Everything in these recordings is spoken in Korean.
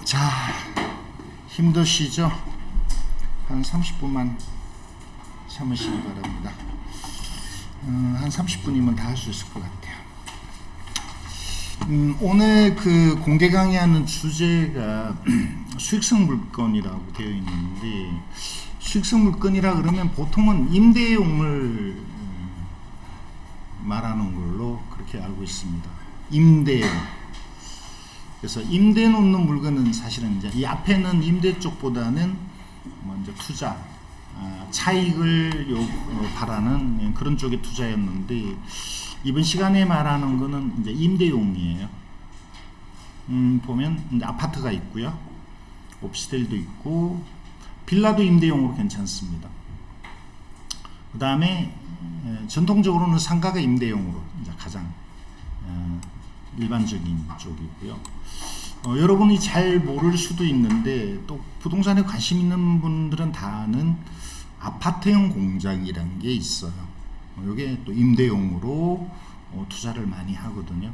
자, 힘드시죠? 한 30분만 참으시기 바랍니다. 한 30분이면 다 할 수 있을 것 같아요. 오늘 그 공개 강의하는 주제가 수익성 물건이라고 되어 있는데, 수익성 물건이라 그러면 보통은 임대용을 말하는 걸로 그렇게 알고 있습니다. 임대용. 그래서 임대 놓는 물건은 사실은 이제 이 앞에는 임대 쪽보다는 먼저 투자, 차익을 바라는 그런 쪽의 투자였는데, 이번 시간에 말하는 거는 이제 임대용이에요. 보면 이제 아파트가 있고요, 오피스텔도 있고, 빌라도 임대용으로 괜찮습니다. 그 다음에 전통적으로는 상가가 임대용으로 이제 가장 일반적인 쪽이고요. 여러분이 잘 모를 수도 있는데, 또 부동산에 관심 있는 분들은 다 아는 아파트형 공장이라는 게 있어요. 이게 또 임대용으로 투자를 많이 하거든요.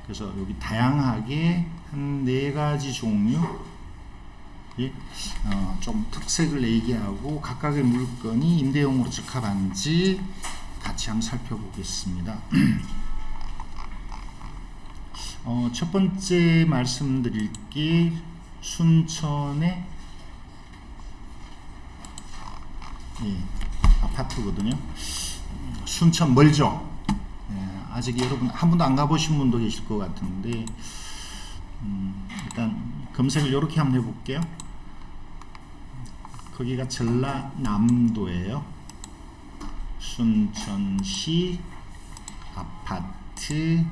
그래서 여기 다양하게 한 4가지 종류 좀 특색을 얘기하고 각각의 물건이 임대용으로 적합한지 같이 한번 살펴보겠습니다. 첫 번째 말씀드릴 게 순천의 아파트거든요. 순천 멀죠? 아직 여러분 한 번도 안 가보신 분도 계실 것 같은데, 일단 검색을 이렇게 한번 해볼게요. 거기가 전라남도예요. 순천시 아파트.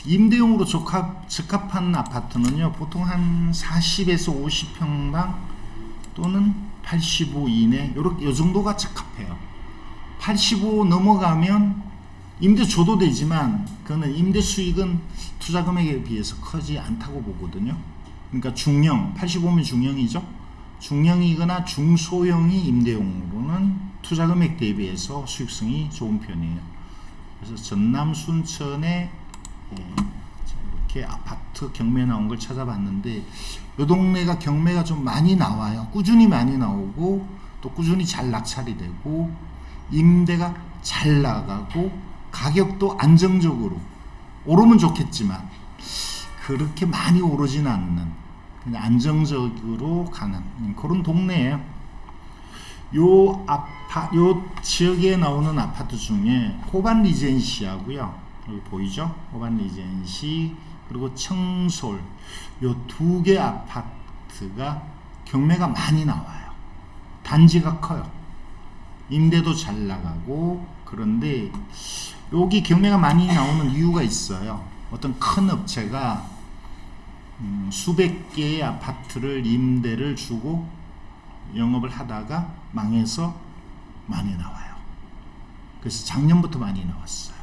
임대용으로 적합한 아파트는요, 보통 한 40에서 50평방 또는 85 이내, 요 정도가 적합해요. 85 넘어가면 임대 줘도 되지만, 그거는 임대 수익은 투자 금액에 비해서 크지 않다고 보거든요. 그러니까 중형, 85면 중형이죠. 중형이거나 중소형이 임대용으로는 투자 금액 대비해서 수익성이 좋은 편이에요. 그래서 전남 순천에 이렇게 아파트 경매 나온 걸 찾아봤는데, 이 동네가 경매가 좀 많이 나와요. 꾸준히 많이 나오고, 또 꾸준히 잘 낙찰이 되고, 임대가 잘 나가고, 가격도 안정적으로 오르면 좋겠지만 그렇게 많이 오르진 않는, 그냥 안정적으로 가는 그런 동네예요. 요 지역에 나오는 아파트 중에 호반 리젠시하고요, 여기 보이죠? 호반 리젠시, 그리고 청솔, 요 2개 아파트가 경매가 많이 나와요. 단지가 커요. 임대도 잘 나가고. 그런데 여기 경매가 많이 나오는 이유가 있어요. 어떤 큰 업체가 수백 개의 아파트를 임대를 주고 영업을 하다가 망해서 많이 나와요. 그래서 작년부터 많이 나왔어요.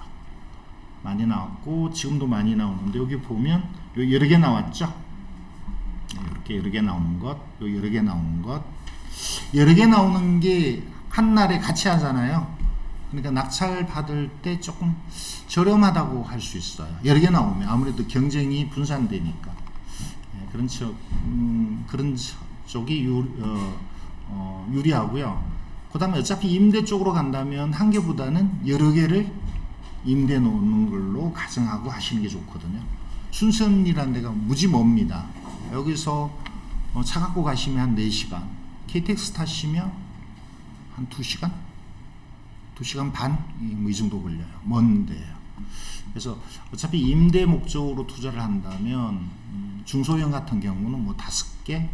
많이 나왔고 지금도 많이 나오는데, 여기 보면 여러 개 나왔죠. 이렇게 여러 개 나오는 것, 여러 개 나오는 것, 여러 개 나오는 게 한날에 같이 하잖아요. 그러니까 낙찰 받을 때 조금 저렴하다고 할 수 있어요. 여러 개 나오면 아무래도 경쟁이 분산되니까. 그런 쪽이 유리하고요. 그 다음에 어차피 임대 쪽으로 간다면 한 개보다는 여러 개를 임대 놓는 걸로 가정하고 하시는 게 좋거든요. 순천이라는 데가 무지 멉니다. 여기서 차 갖고 가시면 한 4시간, KTX 타시면 한 2시간? 2시간 반? 뭐 이 정도 걸려요. 먼데요. 그래서 어차피 임대 목적으로 투자를 한다면 중소형 같은 경우는 뭐 5개,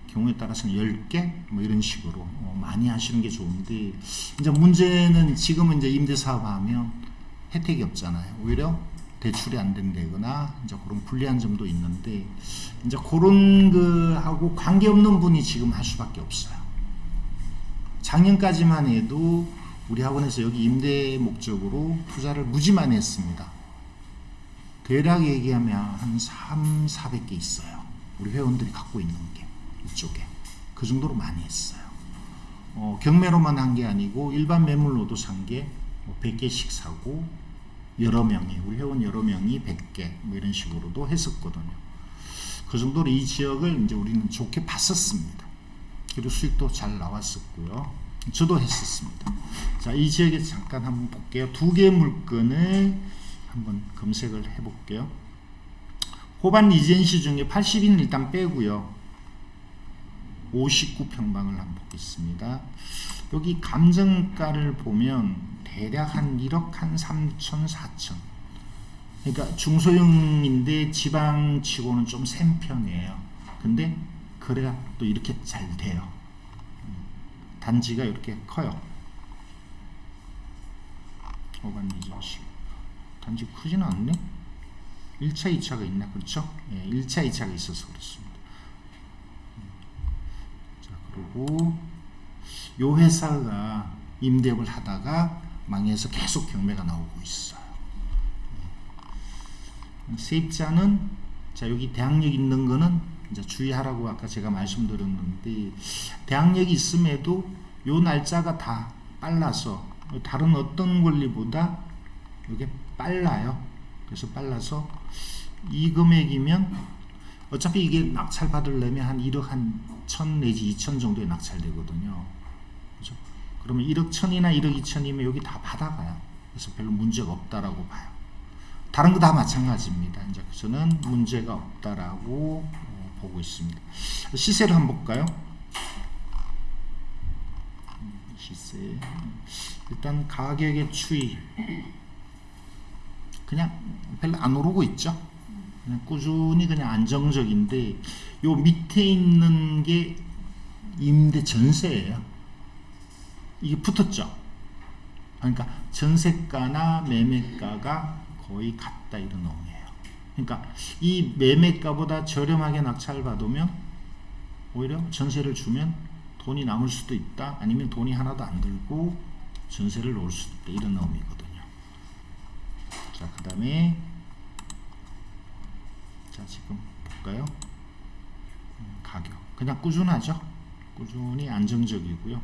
경우에 따라서는 10개 뭐 이런 식으로 많이 하시는 게 좋은데, 이제 문제는 지금은 이제 임대 사업하면 혜택이 없잖아요. 오히려 대출이 안 된다거나 이제 그런 불리한 점도 있는데, 이제 그런 거하고 관계없는 분이 지금 할 수밖에 없어요. 작년까지만 해도 우리 학원에서 여기 임대 목적으로 투자를 무지 많이 했습니다. 대략 얘기하면 한 400개 있어요. 우리 회원들이 갖고 있는 게 이쪽에. 그 정도로 많이 했어요. 경매로만 한 게 아니고 일반 매물로도 산 게 100개씩 사고, 여러 명이, 우리 회원 여러 명이 100개 뭐 이런 식으로도 했었거든요. 그 정도로 이 지역을 이제 우리는 좋게 봤었습니다. 그리고 수익도 잘 나왔었고요. 저도 했었습니다. 자, 이 지역에 잠깐 한번 볼게요. 두 개의 물건을 한번 검색을 해볼게요. 호반 리젠시 중에 80인 일단 빼고요. 59평방을 한번 보겠습니다. 여기 감정가를 보면 대략 한 1억 한 3천 4천, 그러니까 중소형인데 지방치고는 좀 센 편이에요. 근데 그래야 또 이렇게 잘 돼요. 단지가 이렇게 커요. 호반 리젠시 단지 크지는 않네. 1차 2차가 있나? 그렇죠? 예, 1차 2차가 있어서 그렇습니다. 자, 그리고 요 회사가 임대업을 하다가 망해서 계속 경매가 나오고 있어요. 세입자는 자, 여기 대항력 있는 거는 이제 주의하라고 아까 제가 말씀드렸는데, 대항력이 있음에도 요 날짜가 다 빨라서 다른 어떤 권리보다 이게 빨라요. 그래서 빨라서 이 금액이면 어차피 이게 낙찰 받으려면 한 1억 한 1000 내지 2000 정도에 낙찰되거든요. 그죠? 그러면 1억 1000이나 1억 2000이면 여기 다 받아가요. 그래서 별로 문제가 없다라고 봐요. 다른 거 다 마찬가지입니다. 이제 저는 문제가 없다라고 보고 있습니다. 시세를 한번 볼까요? 시세. 일단 가격의 추이. 그냥 별로 안 오르고 있죠. 그냥 꾸준히 그냥 안정적인데, 요 밑에 있는 게 임대 전세예요. 이게 붙었죠. 그러니까 전세가나 매매가가 거의 같다, 이런 의미예요. 그러니까 이 매매가보다 저렴하게 낙찰 받으면 오히려 전세를 주면 돈이 남을 수도 있다, 아니면 돈이 하나도 안 들고 전세를 놓을 수도 있다, 이런 의미거든요. 자, 그 다음에 자, 지금 볼까요? 가격 그냥 꾸준하죠. 꾸준히 안정적이고요.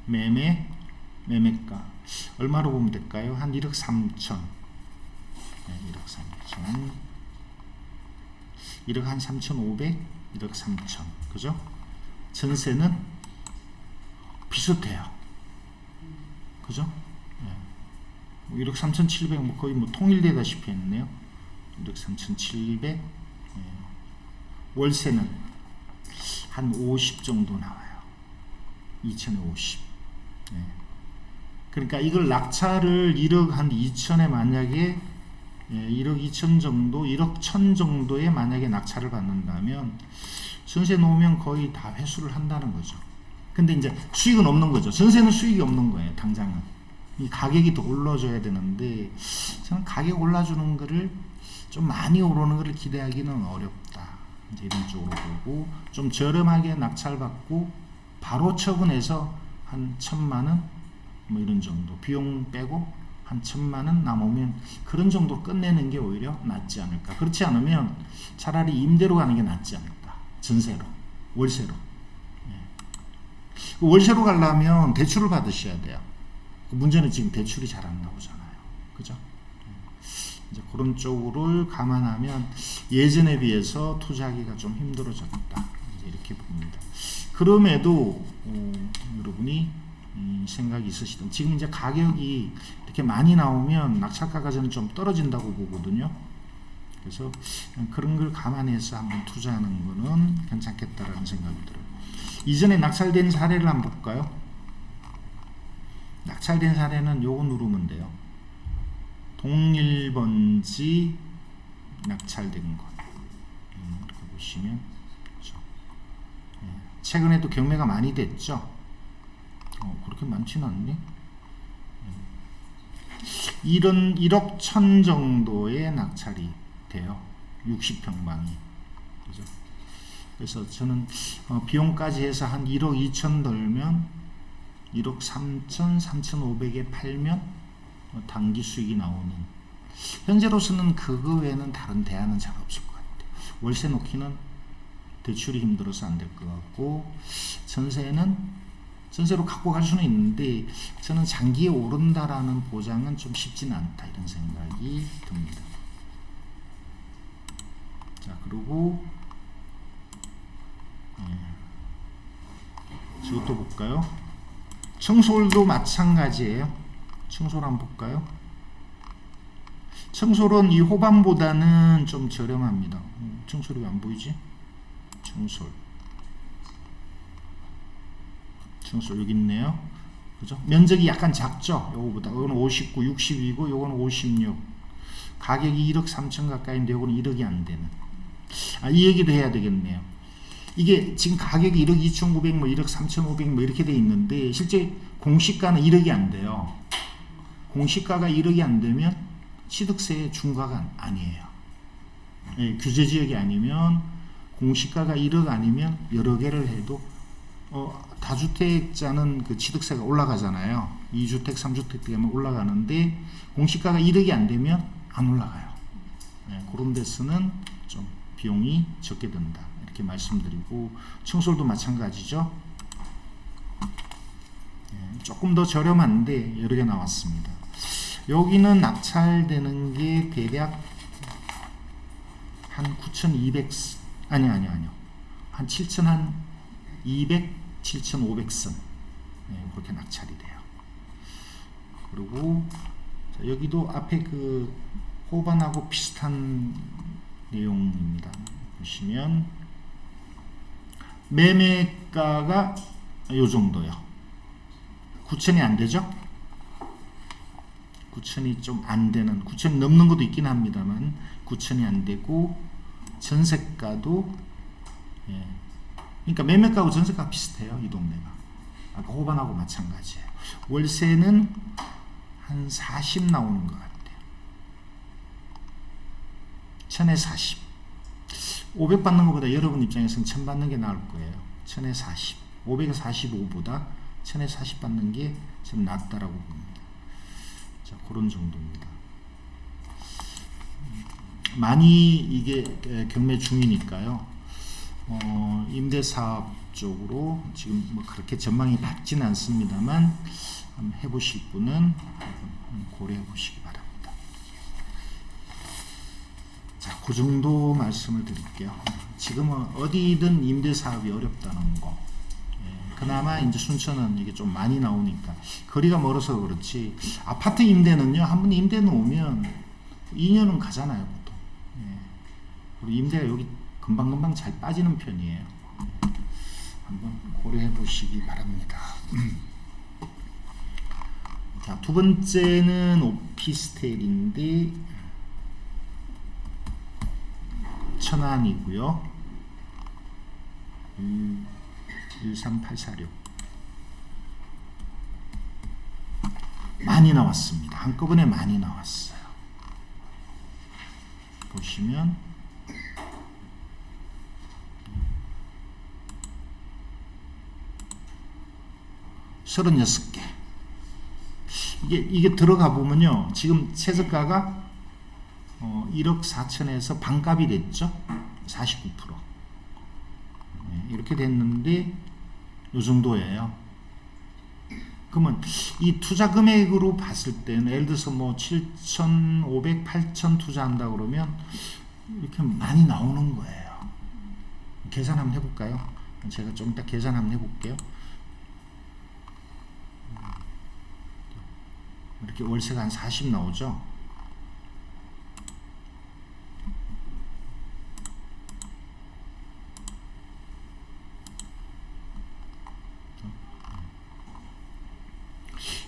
매매가 얼마로 보면 될까요? 한 1억 3천. 네, 1억 3천. 1억 한 3,500, 1억 3천. 그죠? 전세는 비슷해요. 그죠? 네. 1억 3,700, 뭐 거의 뭐 통일되다시피 했네요. 1억 3,700. 네. 월세는 한 50 정도 나와요. 2천에 50. 네. 그러니까 이걸 낙찰을 1억 한 2천에 만약에 1억 2천 정도, 1억 1천 정도에 만약에 낙찰을 받는다면 전세 놓으면 거의 다 회수를 한다는 거죠. 근데 이제 수익은 없는 거죠. 전세는 수익이 없는 거예요, 당장은. 이 가격이 더 올라줘야 되는데, 저는 가격 올라주는 거를 좀 많이 오르는 거를 기대하기는 어렵다. 이제 이런 쪽으로 보고, 좀 저렴하게 낙찰받고 바로 처분해서 한 1,000만원 뭐 이런 정도 비용 빼고 한 1,000만원 남으면 그런 정도 끝내는 게 오히려 낫지 않을까. 그렇지 않으면 차라리 임대로 가는 게 낫지 않을까. 전세로, 월세로. 월세로 가려면 대출을 받으셔야 돼요. 문제는 지금 대출이 잘 안 나오잖아요. 그죠? 이제 그런 쪽으로 감안하면 예전에 비해서 투자하기가 좀 힘들어졌다, 이제 이렇게 봅니다. 그럼에도 여러분이 생각이 있으시던, 지금 이제 가격이 이렇게 많이 나오면 낙찰가가 저는 좀 떨어진다고 보거든요. 그래서 그런 걸 감안해서 한번 투자하는 거는 괜찮겠다라는 생각이 들어요. 이전에 낙찰된 사례를 한번 볼까요? 낙찰된 사례는 요거 누르면 돼요. 동일번지 낙찰된 것. 이렇게 보시면 그렇죠. 최근에도 경매가 많이 됐죠. 그렇게 많지는 않네. 이런 1억 1천 정도의 낙찰이 돼요. 60평방이. 그죠? 그래서 저는 비용까지 해서 한 1억 2천 들면 1억 3천, 3,500에 팔면 단기 수익이 나오는, 현재로서는 그거 외에는 다른 대안은 잘 없을 것 같아요. 월세 놓기는 대출이 힘들어서 안 될 것 같고, 전세로 갖고 갈 수는 있는데 저는 장기에 오른다라는 보장은 좀 쉽지는 않다, 이런 생각이 듭니다. 그리고 저것도 볼까요? 청솔도 마찬가지예요. 청솔 한번 볼까요? 청솔은 이 호반보다는 좀 저렴합니다. 청솔이 왜 안 보이지? 청솔 여기 있네요. 그죠? 면적이 약간 작죠? 요거보다. 요거는 59, 62고 요거는 56. 가격이 1억 3천 가까이인데 요거는 1억이 안 되는. 이 얘기도 해야 되겠네요. 이게 지금 가격이 1억 2,900, 뭐 1억 3,500 뭐 이렇게 돼 있는데 실제 공시가는 1억이 안 돼요. 공시가가 1억이 안 되면 취득세 중과가 아니에요. 규제 지역이 아니면 공시가가 1억 아니면 여러 개를 해도 다주택자는 그 취득세가 올라가잖아요. 2주택, 3주택 되면 올라가는데 공시가가 1억이 안 되면 안 올라가요. 그런 데서는 좀 비용이 적게 든다. 이렇게 말씀드리고 청솔도 마찬가지죠. 조금 더 저렴한데 여러 개 나왔습니다. 여기는 낙찰되는 게 대략 한 9,200 아니요. 한 7,200, 7,500선 그렇게 낙찰이 돼요. 그리고 여기도 앞에 그 호반하고 비슷한 내용입니다. 보시면 매매가가 요 정도요. 9,000이 안 되죠? 9,000이 좀 안 되는, 9,000이 넘는 것도 있긴 합니다만 9,000이 안 되고 전세가도 그러니까 매매가하고 전세가 비슷해요. 이 동네가 아까 호반하고 마찬가지예요. 월세는 한 40 나오는 것 같아요. 1000에 40. 500 받는 것보다 여러분 입장에서는 1000 받는 게 나을 거예요. 1000에 40. 500에 45보다 1000에 40 받는 게 저는 낫다라고 봅니다. 자, 그런 정도입니다. 많이 이게 경매 중이니까요. 임대사업 쪽으로 지금 뭐 그렇게 전망이 밝진 않습니다만 한번 해보실 분은 한번 고려해 보시기 바랍니다. 자, 그 정도 말씀을 드릴게요. 지금은 어디든 임대사업이 어렵다는 거. 그나마 이제 순천은 이게 좀 많이 나오니까 거리가 멀어서 그렇지 아파트 임대는요 한 번 임대 놓으면 2년은 가잖아요 보통. 그리고 임대가 여기 금방금방 잘 빠지는 편이에요. 한번 고려해 보시기 바랍니다. 자, 두 번째는 오피스텔인데 천안이고요. 13846 많이 나왔습니다. 한꺼번에 많이 나왔어요. 보시면 36개. 이게 들어가 보면요. 지금 최저가가 1억 4천에서 반값이 됐죠. 49%. 이렇게 됐는데 요 정도예요. 그러면 이 투자 금액으로 봤을 때는 예를 들어서 뭐 7,500, 8,000 투자한다 그러면 이렇게 많이 나오는 거예요. 계산 한번 해볼까요? 제가 좀 이따 계산 한번 해볼게요. 이렇게 월세가 한 40 나오죠.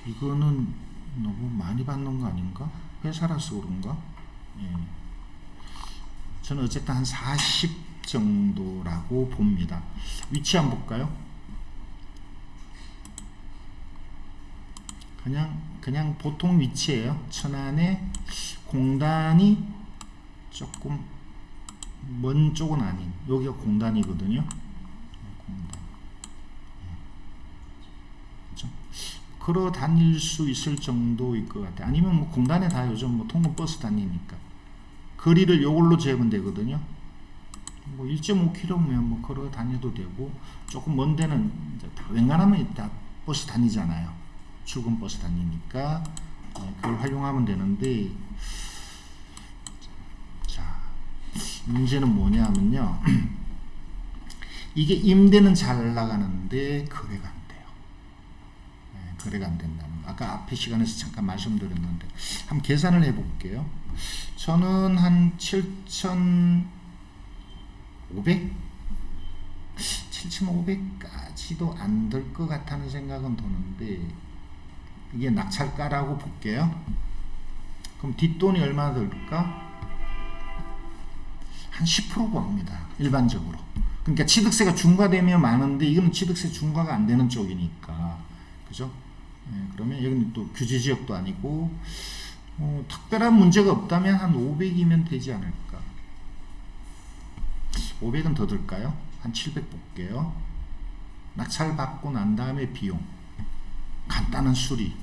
이거는 너무 많이 받는 거 아닌가? 회사라서 그런가? 저는 어쨌든 한 40 정도라고 봅니다. 위치 한번 볼까요? 그냥 보통 위치예요. 천안에 공단이 조금 먼 쪽은 아닌 여기가 공단이거든요. 공단. 그렇죠? 걸어 다닐 수 있을 정도일 것 같아요. 아니면 뭐 공단에 다 요즘 뭐 통근 버스 다니니까 거리를 요걸로 재면 되거든요. 뭐 1.5km면 뭐 걸어 다녀도 되고 조금 먼 데는 이제 다 웬간하면 다 버스 다니잖아요. 출근 버스 다니니까 그걸 활용하면 되는데 자 문제는 뭐냐면요. 이게 임대는 잘 나가는데 거래가 안 돼요. 네, 거래가 안 된다는 거. 아까 앞에 시간에서 잠깐 말씀드렸는데 한번 계산을 해볼게요. 저는 한 7,500? 7,500까지도 안 될 것 같다는 생각은 드는데 이게 낙찰가라고 볼게요. 그럼 뒷돈이 얼마나 들까? 한 10% 봅니다. 일반적으로. 그러니까 취득세가 중과되면 많은데 이거는 취득세 중과가 안 되는 쪽이니까. 그죠? 예, 그러면 여기는 또 규제지역도 아니고 특별한 문제가 없다면 한 500이면 되지 않을까. 500은 더 들까요? 한 700 볼게요. 낙찰 받고 난 다음에 비용, 간단한 수리,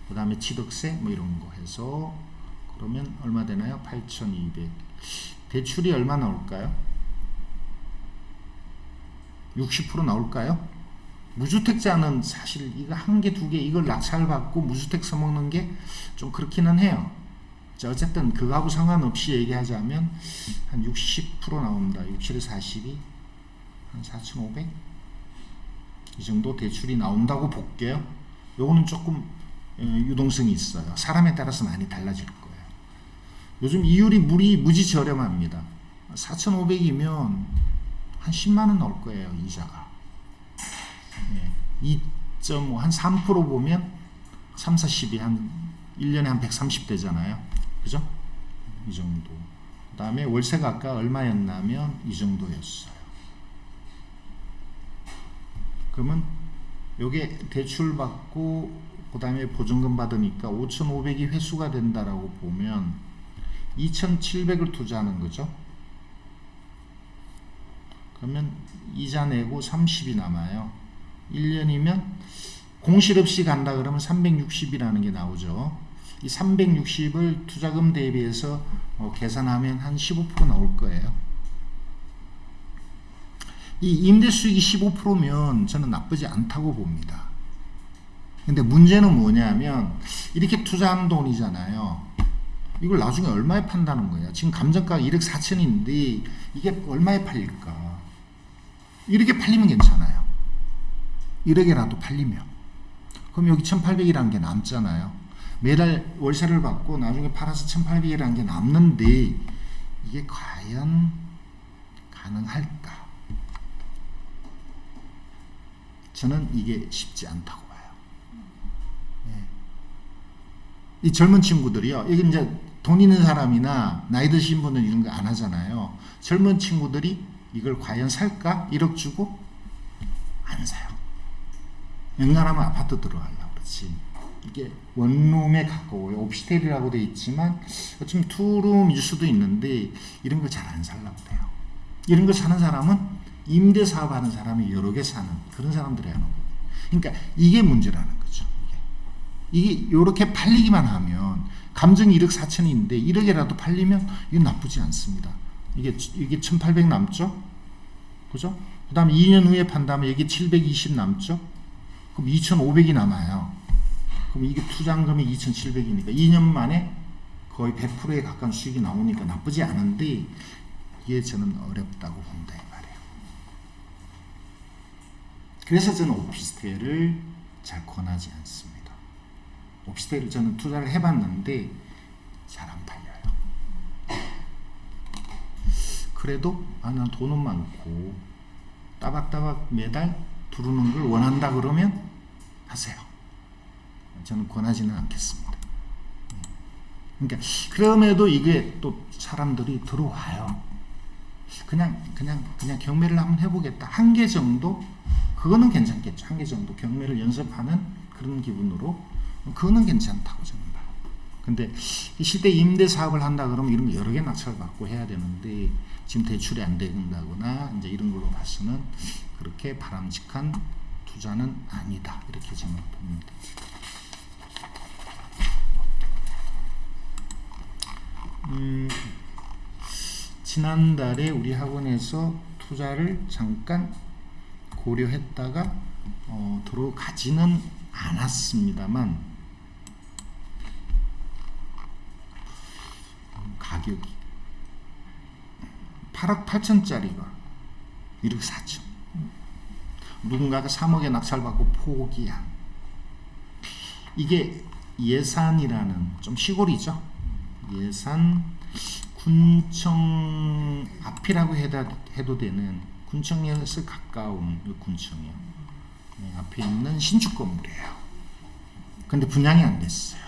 그 다음에 취득세 뭐 이런 거 해서 그러면 얼마 되나요? 8,200. 대출이 얼마 나올까요? 60% 나올까요? 무주택자는 사실 이거 한 개, 두 개 이걸 낙찰 받고 무주택 써먹는 게 좀 그렇기는 해요. 자, 어쨌든 그거하고 상관없이 얘기하자면 한 60% 나옵니다. 67에 42, 한 4,500? 이 정도 대출이 나온다고 볼게요. 요거는 조금 유동성이 있어요. 사람에 따라서 많이 달라질 거예요. 요즘 이율이 무지 저렴합니다. 4,500이면 한 10만원 나올 거예요. 이자가. 네. 2.5, 한 3% 보면 3, 4, 12, 한 1년에 한 130 되잖아요. 그죠? 이 정도. 그 다음에 월세가 아까 얼마였냐면 이 정도였어요. 그러면 요게 대출 받고 그 다음에 보증금 받으니까 5,500이 회수가 된다라고 보면 2,700을 투자하는 거죠. 그러면 이자 내고 30이 남아요. 1년이면 공실 없이 간다 그러면 360이라는 게 나오죠. 이 360을 투자금 대비해서 계산하면 한 15% 나올 거예요. 이 임대 수익이 15%면 저는 나쁘지 않다고 봅니다. 근데 문제는 뭐냐면 이렇게 투자한 돈이잖아요. 이걸 나중에 얼마에 판다는 거예요. 지금 감정가가 1억 4천인데 이게 얼마에 팔릴까? 이렇게 팔리면 괜찮아요. 1억이라도 팔리면. 그럼 여기 1,800이라는 게 남잖아요. 매달 월세를 받고 나중에 팔아서 1,800이라는 게 남는데 이게 과연 가능할까? 저는 이게 쉽지 않다고 봐요. 네. 이 젊은 친구들이요. 이게 이제 돈 있는 사람이나 나이 드신 분은 이런 거 안 하잖아요. 젊은 친구들이 이걸 과연 살까? 1억 주고 안 사요. 웬간하면 아파트 들어가려고 그렇지. 이게 원룸에 가까워요. 오피스텔이라고 돼 있지만 어쩌면 투룸일 수도 있는데 이런 걸 잘 안 살려고 돼요. 이런 걸 사는 사람은 임대 사업하는 사람이 여러 개 사는 그런 사람들이 하는 거예요. 그러니까 이게 문제라는 거죠. 이게 이렇게 팔리기만 하면 감정이 1억 4천인데 1억이라도 팔리면 이건 나쁘지 않습니다. 이게 1,800 남죠? 그죠? 그 다음에 2년 후에 판다면 여기 720 남죠? 그럼 2,500이 남아요. 그럼 이게 투자금이 2,700이니까 2년 만에 거의 100%에 가까운 수익이 나오니까 나쁘지 않은데 이게 저는 어렵다고 봅니다. 이 말이에요. 그래서 저는 오피스텔을 잘 권하지 않습니다. 오피스텔을 저는 투자를 해봤는데 잘 안 팔려요. 그래도 난 돈은 많고 따박따박 매달 들어오는 걸 원한다 그러면 하세요. 저는 권하지는 않겠습니다. 그러니까 그럼에도 이게 또 사람들이 들어와요. 그냥 경매를 한번 해보겠다. 한 개 정도 그거는 괜찮겠죠. 한 개 정도 경매를 연습하는 그런 기분으로 그거는 괜찮다고 저는 봐요. 근데 실제 임대 사업을 한다 그러면 이런 거 여러 개 낙찰 받고 해야 되는데 지금 대출이 안 된다거나 이제 이런 걸로 봐서는 그렇게 바람직한 투자는 아니다. 이렇게 저는 봅니다. 지난달에 우리 학원에서 투자를 잠깐 고려했다가 들어가지는 않았습니다만 가격이 8억 8천짜리가 1억 4천. 누군가가 3억에 낙찰받고 포기한. 이게 예산이라는 좀 시골이죠. 예산 군청 앞이라고 해도 되는 군청에서 가까운 군청이요. 앞에 있는 신축 건물이에요. 근데 분양이 안 됐어요.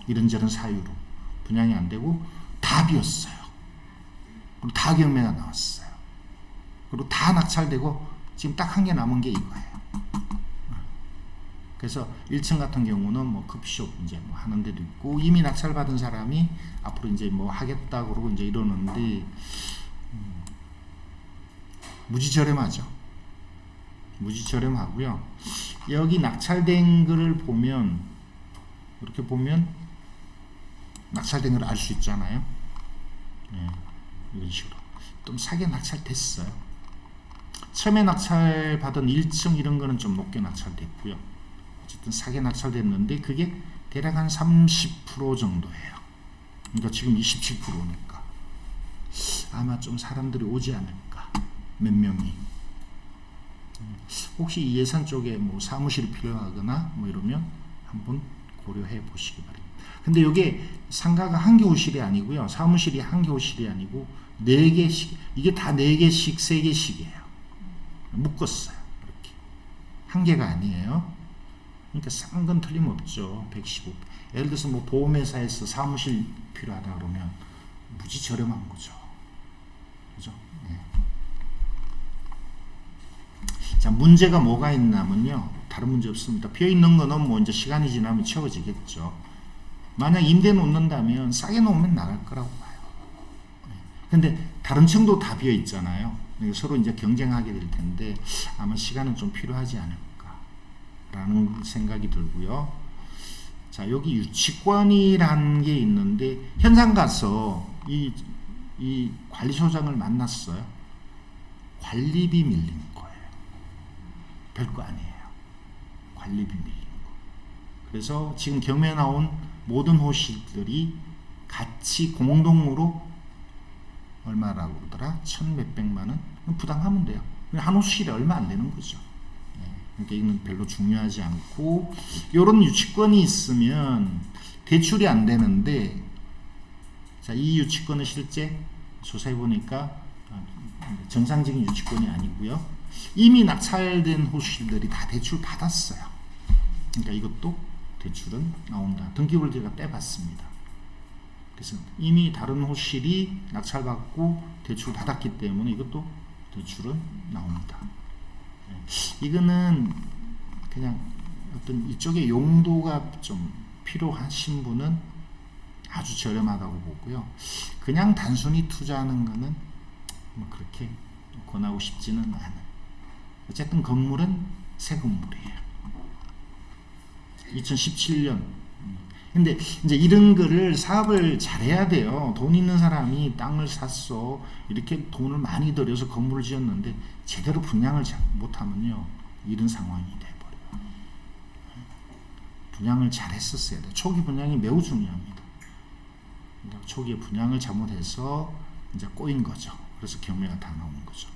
이런저런 사유로 분양이 안 되고 다 비었어요. 그리고 다 경매가 나왔어요. 그리고 다 낙찰되고 지금 딱 한 개 남은 게 이거예요. 그래서 1층 같은 경우는 뭐 커피숍 이제 뭐 하는 데도 있고, 이미 낙찰 받은 사람이 앞으로 이제 뭐 하겠다 그러고 이제 이러는데, 무지 저렴하죠. 무지 저렴하고요. 여기 낙찰된 거를 보면, 이렇게 보면 낙찰된 걸 알 수 있잖아요. 네, 이런 식으로 좀 싸게 낙찰됐어요. 처음에 낙찰 받은 1층 이런 거는 좀 높게 낙찰됐고요. 어쨌든 싸게 낙찰됐는데 그게 대략 한 30% 정도예요. 그러니까 지금 27%니까 아마 좀 사람들이 오지 않을까, 몇 명이. 혹시 이 예산 쪽에 뭐 사무실이 필요하거나 뭐 이러면 한번 고려해 보시기 바랍니다. 근데 이게 상가가 한 개 호실이 아니고요, 사무실이 한 개 호실이 아니고 4개씩, 이게 다 4개씩 3개씩이에요. 묶었어요. 이렇게 한 개가 아니에요. 그러니까 싼 건 틀림없죠. 115. 예를 들어서 뭐 보험회사에서 사무실 필요하다 그러면 무지 저렴한 거죠. 그죠? 네. 자, 문제가 뭐가 있냐면요, 다른 문제 없습니다. 비어 있는 거는 뭐 이제 시간이 지나면 채워지겠죠. 만약 임대 놓는다면 싸게 놓으면 나갈 거라고 봐요. 네. 근데 다른 층도 다 비어 있잖아요. 서로 이제 경쟁하게 될 텐데 아마 시간은 좀 필요하지 않을까라는 생각이 들고요. 자, 여기 유치권이라는 게 있는데, 현장 가서 이 관리소장을 만났어요. 관리비 밀린 거예요. 별거 아니에요. 관리비 밀린 거. 그래서 지금 경매 나온 모든 호실들이 같이 공동으로 얼마라고 그러더라? 1,100만 원? 부담하면 돼요. 한 호실에 얼마 안 되는 거죠. 그러니까 이건 별로 중요하지 않고, 이런 유치권이 있으면 대출이 안 되는데, 자, 이 유치권은 실제 조사해 보니까 정상적인 유치권이 아니고요, 이미 낙찰된 호실들이 다 대출 받았어요. 그러니까 이것도 대출은 나온다. 등기부를 제가 빼봤습니다. 그래서 이미 다른 호실이 낙찰받고 대출 받았기 때문에 이것도 대출은 나옵니다. 이거는 그냥 어떤 이쪽에 용도가 좀 필요하신 분은 아주 저렴하다고 보고요. 그냥 단순히 투자하는 거는 뭐 그렇게 권하고 싶지는 않은. 어쨌든 건물은 새 건물이에요. 2017년. 근데 이제 이런 거를 사업을 잘해야 돼요. 돈 있는 사람이 땅을 샀어, 이렇게 돈을 많이 들여서 건물을 지었는데 제대로 분양을 못하면요, 이런 상황이 돼버려요. 분양을 잘했었어야 돼요. 초기 분양이 매우 중요합니다. 초기에 분양을 잘못해서 이제 꼬인 거죠. 그래서 경매가 다 나오는 거죠.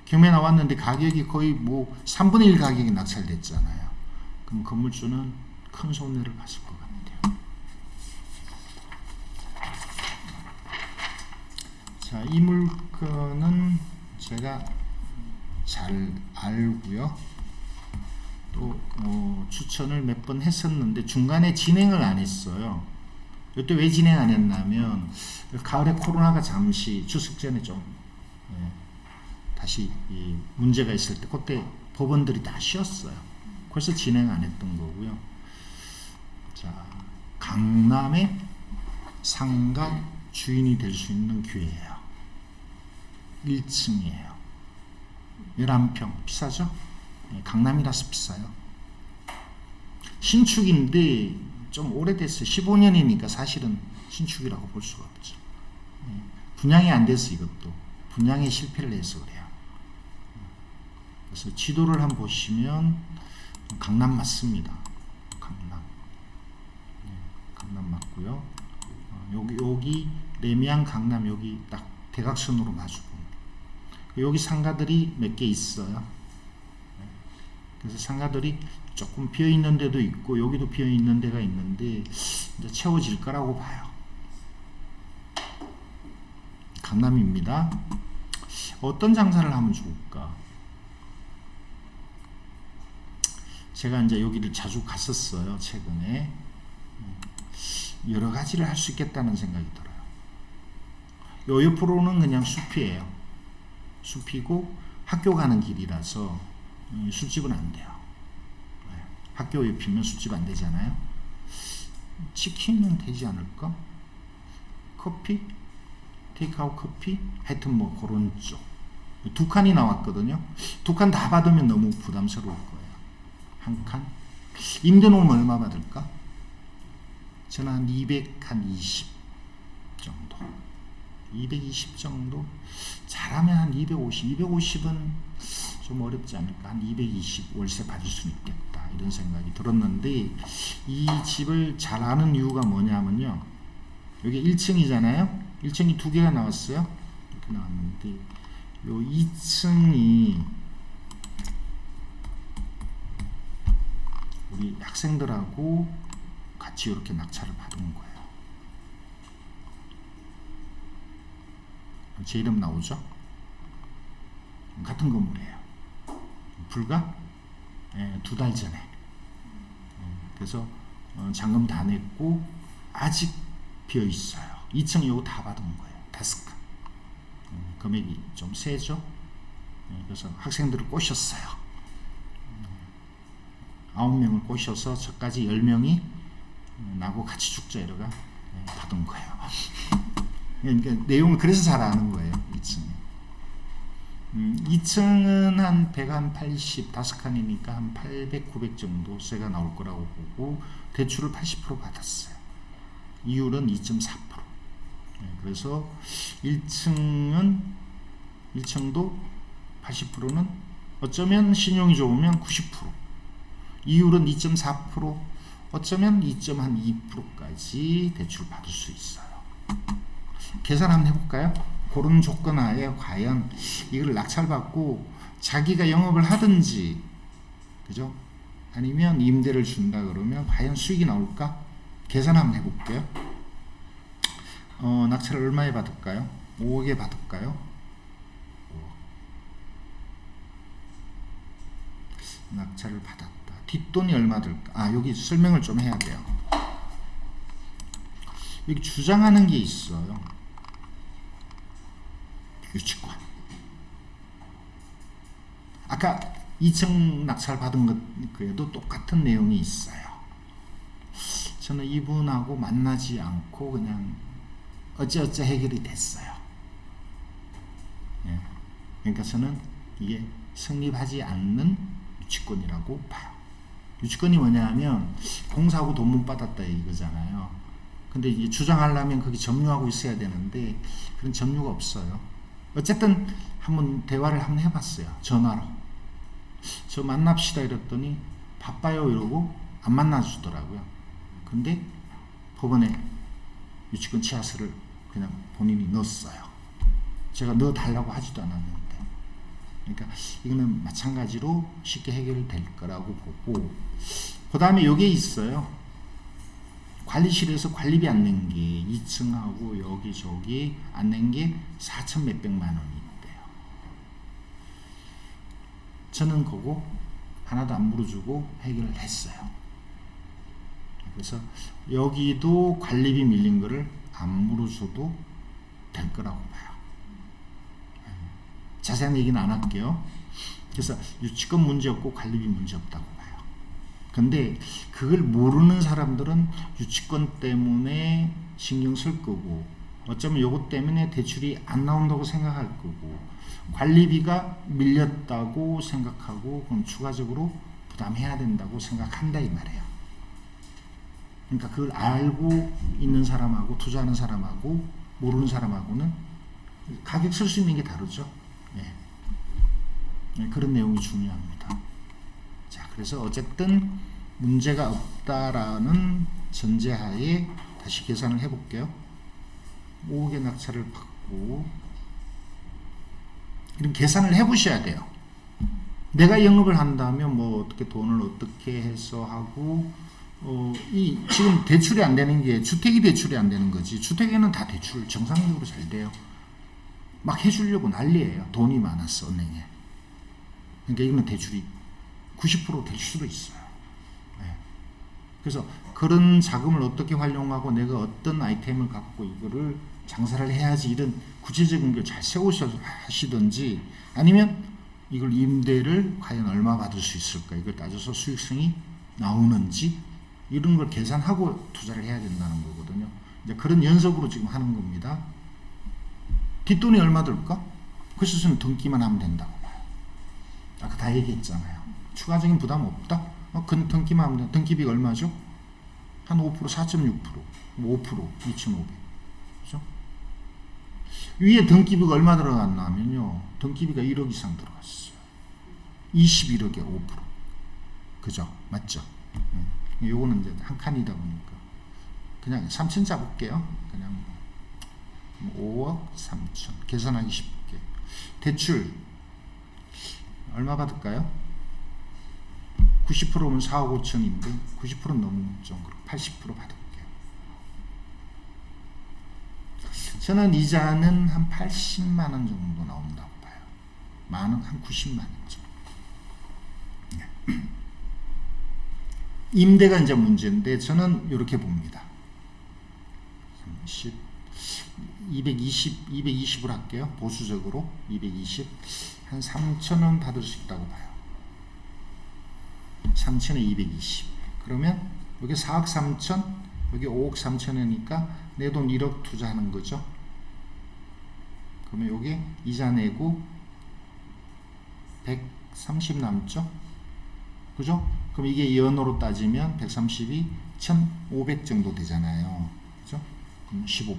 경매 나왔는데 가격이 거의 뭐 3분의 1 가격이 낙찰됐잖아요. 그럼 건물주는 큰 손해를 봤을 것 같아요. 자, 이 물건은 제가 잘 알고요. 또 추천을 몇 번 했었는데 중간에 진행을 안 했어요. 이때 왜 진행 안 했냐면, 가을에 코로나가 잠시 추석 전에 좀 다시 문제가 있을 때 그때 법원들이 다 쉬었어요. 그래서 진행 안 했던 거고요. 자, 강남의 상가 주인이 될 수 있는 기회예요. 1층이에요. 11평. 비싸죠? 강남이라서 비싸요. 신축인데 좀 오래됐어요. 15년이니까 사실은 신축이라고 볼 수가 없죠. 분양이 안 돼서, 이것도 분양에 실패를 해서 그래요. 그래서 지도를 한번 보시면 강남 맞습니다. 강남. 강남 맞고요. 여기 레미안 강남, 여기 딱 대각선으로 마주 봅니다. 여기 상가들이 몇 개 있어요. 그래서 상가들이 조금 비어 있는 데도 있고 여기도 비어 있는 데가 있는데 이제 채워질 거라고 봐요. 강남입니다. 어떤 장사를 하면 좋을까? 제가 이제 여기를 자주 갔었어요. 최근에 여러 가지를 할 수 있겠다는 생각이 들어요. 요 옆으로는 그냥 숲이에요. 숲이고 학교 가는 길이라서 술집은 안 돼요. 학교 옆이면 술집 안 되잖아요. 치킨은 되지 않을까? 커피? 테이크아웃 커피? 하여튼 뭐 그런 쪽. 두 칸이 나왔거든요. 두 칸 다 받으면 너무 부담스러울 거예요. 한 칸? 임대 놓으면 얼마 받을까? 저는 한 220 정도. 220 정도? 잘하면 한 250. 250은 좀 어렵지 않을까? 한 220 월세 받을 수 있겠다. 이런 생각이 들었는데, 이 집을 잘 아는 이유가 뭐냐면요. 여기 1층이잖아요. 1층이 두 개가 나왔어요. 이렇게 나왔는데, 요 2층이 우리 학생들하고 같이 이렇게 낙찰을 받은 거예요. 제 이름 나오죠? 같은 건물이에요. 불과 2달 전에. 그래서 잔금 다 냈고 아직 비어 있어요. 2층 요거 다 받은 거예요. 5칸. 금액이 좀 세죠? 그래서 학생들을 꼬셨어요. 9명을 꼬셔서 저까지 10명이 나하고 같이 죽자 이러가 받은 거예요. 그러니까 내용을 그래서 잘 아는 거예요. 2층. 2층은 한 180, 5칸이니까 한 800, 900 정도 세가 나올 거라고 보고 대출을 80% 받았어요. 이율은 2.4%. 그래서 1층도 80%는 어쩌면 신용이 좋으면 90%. 이율은 2.4%, 어쩌면 2.2%까지 대출 받을 수 있어요. 계산 한번 해볼까요? 그런 조건 하에 과연 이걸 낙찰받고 자기가 영업을 하든지, 그죠? 아니면 임대를 준다 그러면 과연 수익이 나올까? 계산 한번 해볼게요. 낙찰을 얼마에 받을까요? 5억에 받을까요? 5억. 낙찰을 받았다. 뒷돈이 얼마 들까? 여기 설명을 좀 해야 돼요. 여기 주장하는 게 있어요. 유치권. 아까 2층 낙찰 받은 것에도 똑같은 내용이 있어요. 저는 이분하고 만나지 않고 그냥 어찌어찌 해결이 됐어요. 그러니까 저는 이게 성립하지 않는 유치권이라고 봐요. 유치권이 뭐냐면 공사하고 돈 못 받았다 이거잖아요. 근데 이제 주장하려면 거기 점유하고 있어야 되는데 그런 점유가 없어요. 어쨌든 한번 대화를 한번 해봤어요. 전화로. 저 만납시다 이랬더니 바빠요 이러고 안 만나주더라고요. 근데 법원에 유치권 취하서를 그냥 본인이 넣었어요. 제가 넣어달라고 하지도 않았는데. 그러니까 이거는 마찬가지로 쉽게 해결될 거라고 보고, 그 다음에 여기에 있어요. 관리실에서 관리비 안 낸 게 2층하고 여기저기 안 낸 게 4천 몇백만 원이 있대요. 저는 그거 하나도 안 물어주고 해결을 했어요. 그래서 여기도 관리비 밀린 거를 안 물어줘도 될 거라고 봐요. 자세한 얘기는 안 할게요. 그래서 유치권 문제 없고 관리비 문제 없다고 봐요. 근데 그걸 모르는 사람들은 유치권 때문에 신경 쓸 거고, 어쩌면 요것 때문에 대출이 안 나온다고 생각할 거고, 관리비가 밀렸다고 생각하고 그럼 추가적으로 부담해야 된다고 생각한다 이 말이에요. 그러니까 그걸 알고 있는 사람하고 투자하는 사람하고 모르는 사람하고는 가격 쓸 수 있는 게 다르죠. 그런 내용이 중요합니다. 자, 그래서 어쨌든 문제가 없다라는 전제하에 다시 계산을 해볼게요. 5억의 낙찰을 받고 이런 계산을 해보셔야 돼요. 내가 영업을 한다면 뭐 어떻게 돈을 어떻게 해서 하고 이 지금 대출이 안 되는 게 주택이 대출이 안 되는 거지. 주택에는 다 대출 정상적으로 잘 돼요. 막 해주려고 난리예요. 돈이 많았어 은행에. 그러니까 이거는 대출이 90%될 수도 있어요. 네. 그래서 그런 자금을 어떻게 활용하고 내가 어떤 아이템을 갖고 이거를 장사를 해야지 이런 구체적인 걸 잘 세우셔서 하시든지 아니면 이걸 임대를 과연 얼마 받을 수 있을까 이걸 따져서 수익성이 나오는지 이런 걸 계산하고 투자를 해야 된다는 거거든요. 이제 그런 연습으로 지금 하는 겁니다. 뒷돈이 얼마 들까? 그 수준은 등기만 하면 된다고 봐요. 아까 다 얘기했잖아요. 추가적인 부담 없다? 그냥 등기만 하면 돼. 등기비가 얼마죠? 한 5%, 4.6%, 5%, 2,500. 그죠? 위에 등기비가 얼마 들어갔나 하면요. 등기비가 1억 이상 들어갔어요. 21억에 5%. 그죠? 맞죠? 요거는 이제 한 칸이다 보니까. 그냥 3천 잡을게요. 그냥 5억 3천. 계산하기 쉽게. 대출. 얼마 받을까요? 90%면 4억 5천인데 90%는 너무 좀 80% 받을게요. 저는 이자는 한 80만 원 정도 나온다고 봐요. 만원 한 90만 원 정도. 임대가 이제 문제인데 저는 이렇게 봅니다. 30, 220으로 할게요. 보수적으로 220, 한 3,000원 받을 수 있다고 봐요. 3,000에 220. 그러면 여기 4억 3천, 여기 5억 3천이니까 내 돈 1억 투자하는 거죠. 그러면 여기 이자 내고 130 남죠. 그죠? 그럼 이게 연으로 따지면 130이 1,500 정도 되잖아요. 그죠? 그럼 15%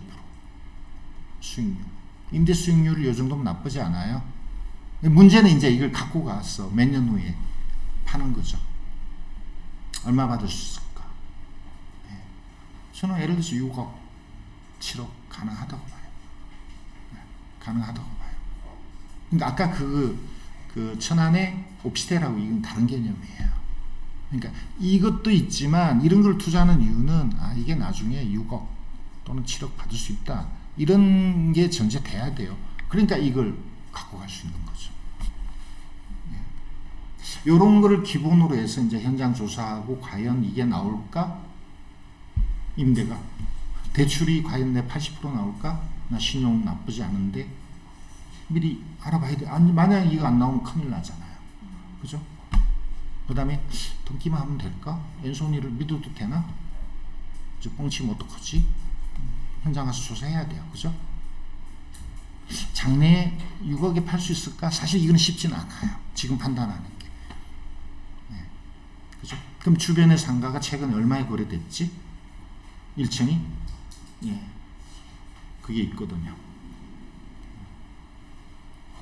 수익률. 임대 수익률이 요 정도면 나쁘지 않아요. 문제는 이제 이걸 갖고 가서 몇 년 후에 파는 거죠. 얼마 받을 수 있을까? 네. 저는 예를 들어서 6억, 7억 가능하다고 봐요. 네. 가능하다고 봐요. 그러니까 아까 그 천안의 오피스텔하고 이건 다른 개념이에요. 그러니까 이것도 있지만 이런 걸 투자하는 이유는 이게 나중에 6억 또는 7억 받을 수 있다. 이런 게 전제돼야 돼요. 그러니까 이걸 갖고 갈 수 있는 거죠. 이런 거를 기본으로 해서 이제 현장 조사하고 과연 이게 나올까? 임대가 대출이 과연 내 80% 나올까? 나 신용 나쁘지 않은데 미리 알아봐야 돼. 아니 만약 이거 안 나오면 큰일 나잖아요. 그죠? 그 다음에 등기만 하면 될까? 엔소니를 믿어도 되나? 이제 뻥치면 어떡하지? 현장 가서 조사해야 돼요. 그죠? 장래에 6억에 팔 수 있을까? 사실 이건 쉽지는 않아요. 지금 판단하는 게. 네. 그죠? 그럼 주변의 상가가 최근에 얼마에 거래됐지? 1층이? 예. 그게 있거든요.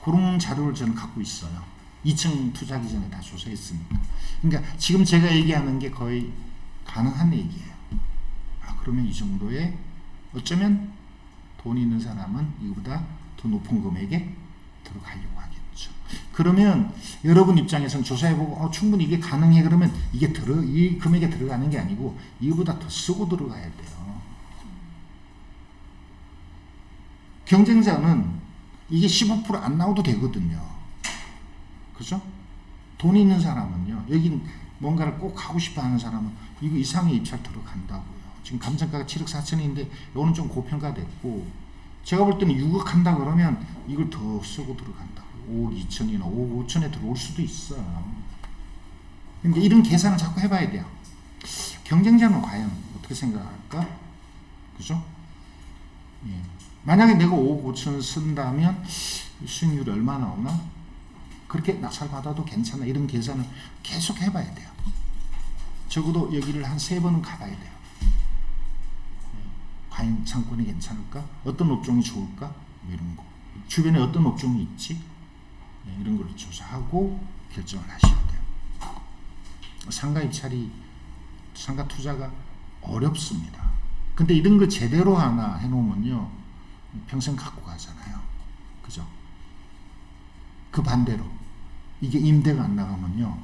그런 자료를 저는 갖고 있어요. 2층 투자하기 전에 다 조사했으니까. 그러니까 지금 제가 얘기하는 게 거의 가능한 얘기예요. 그러면 이 정도의 어쩌면 돈 있는 사람은 이거보다 더 높은 금액에 들어가려고 하겠죠. 그러면 여러분 입장에서는 조사해보고 충분히 이게 가능해 그러면 이 금액에 들어가는 게 아니고 이거보다 더 쓰고 들어가야 돼요. 경쟁자는 이게 15% 안 나와도 되거든요. 그죠? 돈 있는 사람은요. 여기 뭔가를 꼭 하고 싶어 하는 사람은 이거 이상의 입찰 들어간다고요. 지금 감정가가 7억 4천인데 이거는 좀 고평가됐고 제가 볼 때는 6억 한다 그러면 이걸 더 쓰고 들어간다고요. 5억 2천이나 5억 5천에 들어올 수도 있어요. 그러니까 이런 계산을 자꾸 해봐야 돼요. 경쟁자는 과연 어떻게 생각할까? 그죠? 예. 만약에 내가 5억 5천 쓴다면 수익률이 얼마 나오나? 그렇게 낙찰받아도 괜찮아. 이런 계산을 계속 해봐야 돼요. 적어도 여기를 한 3번은 가봐야 돼요. 과연 상권이 괜찮을까? 어떤 업종이 좋을까? 뭐 이런 거. 주변에 어떤 업종이 있지? 네, 이런 걸 조사하고 결정을 하셔야 돼요. 상가 입찰이, 상가 투자가 어렵습니다. 근데 이런 거 제대로 하나 해놓으면요. 평생 갖고 가잖아요. 그죠? 그 반대로 이게 임대가 안 나가면요,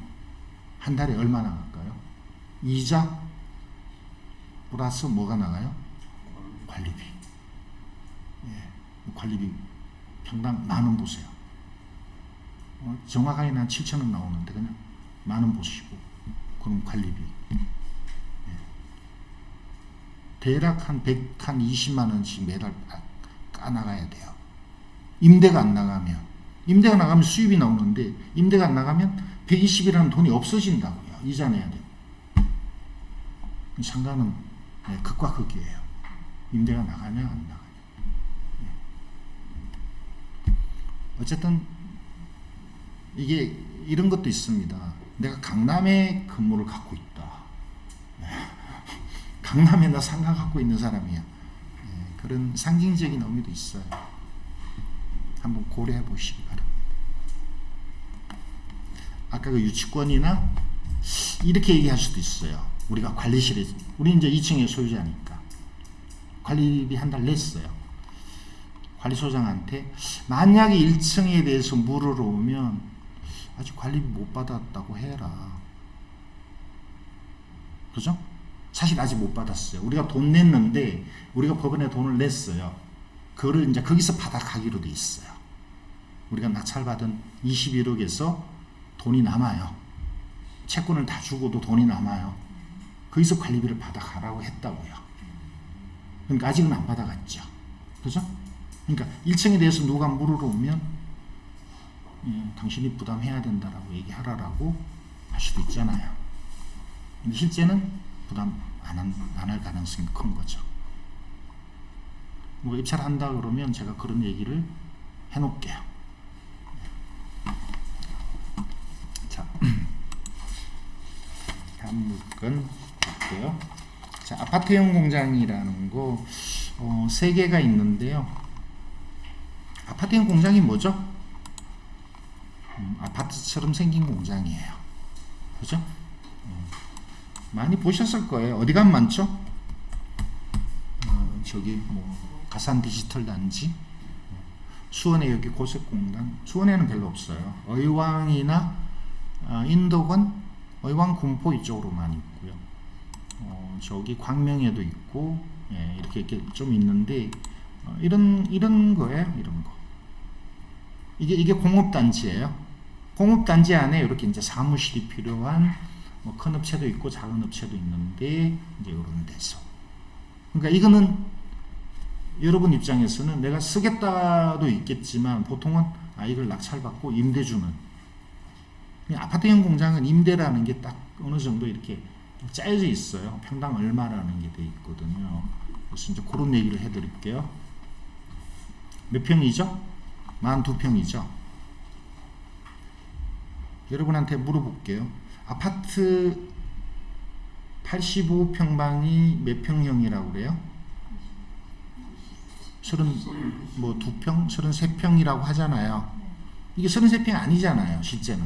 한 달에 얼마 나갈까요? 이자 플러스 뭐가 나가요? 관리비. 예, 관리비 평당 10,000원 보세요. 정확하게 한 7,000원 나오는데 그냥 10,000원 보시고, 그럼 관리비 대략 한 20만 원씩 매달 까나가야 돼요. 임대가 안 나가면, 임대가 나가면 수입이 나오는데 임대가 안 나가면 120이라는 돈이 없어진다고요. 이자 내야 돼요. 상가는 극과 극이에요. 임대가 나가냐 안 나가냐. 어쨌든 이게 이런 것도 있습니다. 내가 강남에 건물을 갖고 있다. 강남에 나 상가 갖고 있는 사람이야. 그런 상징적인 의미도 있어요. 한번 고려해 보시기 바랍니다. 아까 그 유치권이나 이렇게 얘기할 수도 있어요. 우리가 관리실에, 우리 이제 2층의 소유자니까 관리비 한 달 냈어요. 관리소장한테 만약에 1층에 대해서 물으러 오면 아직 관리비 못 받았다고 해라. 그죠? 사실 아직 못 받았어요. 우리가 돈 냈는데, 우리가 법원에 돈을 냈어요. 그거를 이제 거기서 받아가기로 돼 있어요. 우리가 낙찰받은 21억에서 돈이 남아요. 채권을 다 주고도 돈이 남아요. 거기서 관리비를 받아가라고 했다고요. 그러니까 아직은 안 받아갔죠. 그죠? 그러니까 1층에 대해서 누가 물으러 오면 당신이 부담해야 된다라고 얘기하라라고 할 수도 있잖아요. 근데 실제는 부담 안 할 가능성이 큰 거죠. 뭐 입찰 한다 그러면 제가 그런 얘기를 해놓을게요. 자, 다음 물건 볼게요. 자, 아파트형 공장이라는 거 3개가 있는데요. 아파트형 공장이 뭐죠? 아파트처럼 생긴 공장이에요. 그죠? 많이 보셨을 거예요. 어디 가면 많죠? 저기 뭐 가산 디지털 단지, 수원에 여기 고색공단, 수원에는 별로 없어요. 의왕이나 인덕원, 의왕 군포 이쪽으로 많이 있고요. 저기 광명에도 있고, 이렇게 좀 있는데 이런 거예요. 이런 거. 이게 공업단지예요. 공업단지 안에 이렇게 이제 사무실이 필요한 뭐 큰 업체도 있고 작은 업체도 있는데 이제 이런 데서. 그러니까 이거는 여러분 입장에서는 내가 쓰겠다도 있겠지만 보통은 이걸 낙찰받고 임대 주는. 아파트형 공장은 임대라는 게 딱 어느 정도 이렇게 짜여져 있어요. 평당 얼마라는 게 돼 있거든요. 그래서 이제 그런 얘기를 해드릴게요. 몇 평이죠? 42평이죠. 여러분한테 물어볼게요. 아파트 85평방이 몇 평형이라고 그래요? 2평, 33평이라고 하잖아요. 이게 33평이 아니잖아요. 실제는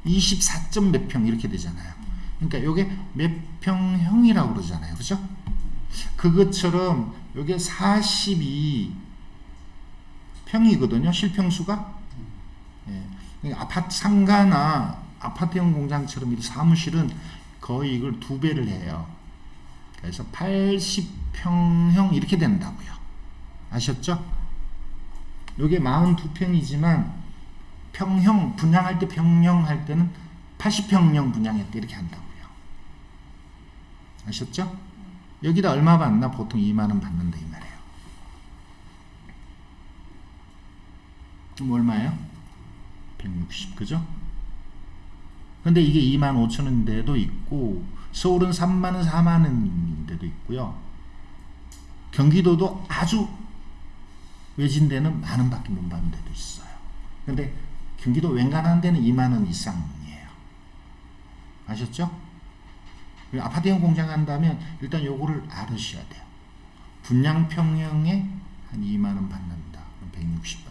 24점 몇 평 이렇게 되잖아요. 그러니까 요게 몇 평형이라고 그러잖아요. 그죠? 그것처럼 요게 42평이거든요. 실평수가. 그러니까 아파트 상가나 아파트형 공장처럼 이 사무실은 거의 이걸 2배를 해요. 그래서 80평형 이렇게 된다고요. 아셨죠? 요게 42평이지만 평형 분양할 때, 평형할 때는 80평형 분양할 때 이렇게 한다고요. 아셨죠? 여기다 얼마 받나? 보통 2만원 받는다 이 말이에요. 그럼 얼마예요? 160, 그죠? 근데 이게 25,000원인데도 있고, 서울은 3만원, 4만원인데도 있고요. 경기도도 아주 외진 데는 만원 밖에 못 받는 데도 있어요. 근데 경기도 웬간한 데는 2만원 이상이에요. 아셨죠? 아파트형 공장 한다면 일단 요거를 알으셔야 돼요. 분양평형에 한 2만원 받는다. 160만.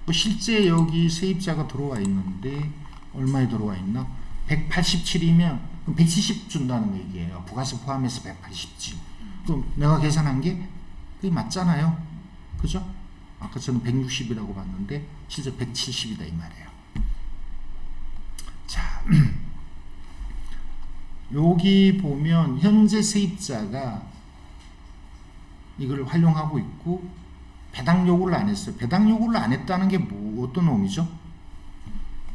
뭐 실제 여기 세입자가 들어와 있는데 얼마에 들어와 있나? 187이면 170 준다는 얘기예요. 부가세 포함해서 187. 그럼 내가 계산한 게 그게 맞잖아요. 그죠? 아까 저는 160이라고 봤는데 실제 170이다 이 말이에요. 자, 여기 보면 현재 세입자가 이걸 활용하고 있고 배당 요구를 안 했어요. 배당 요구를 안 했다는 게 뭐, 어떤 의미죠?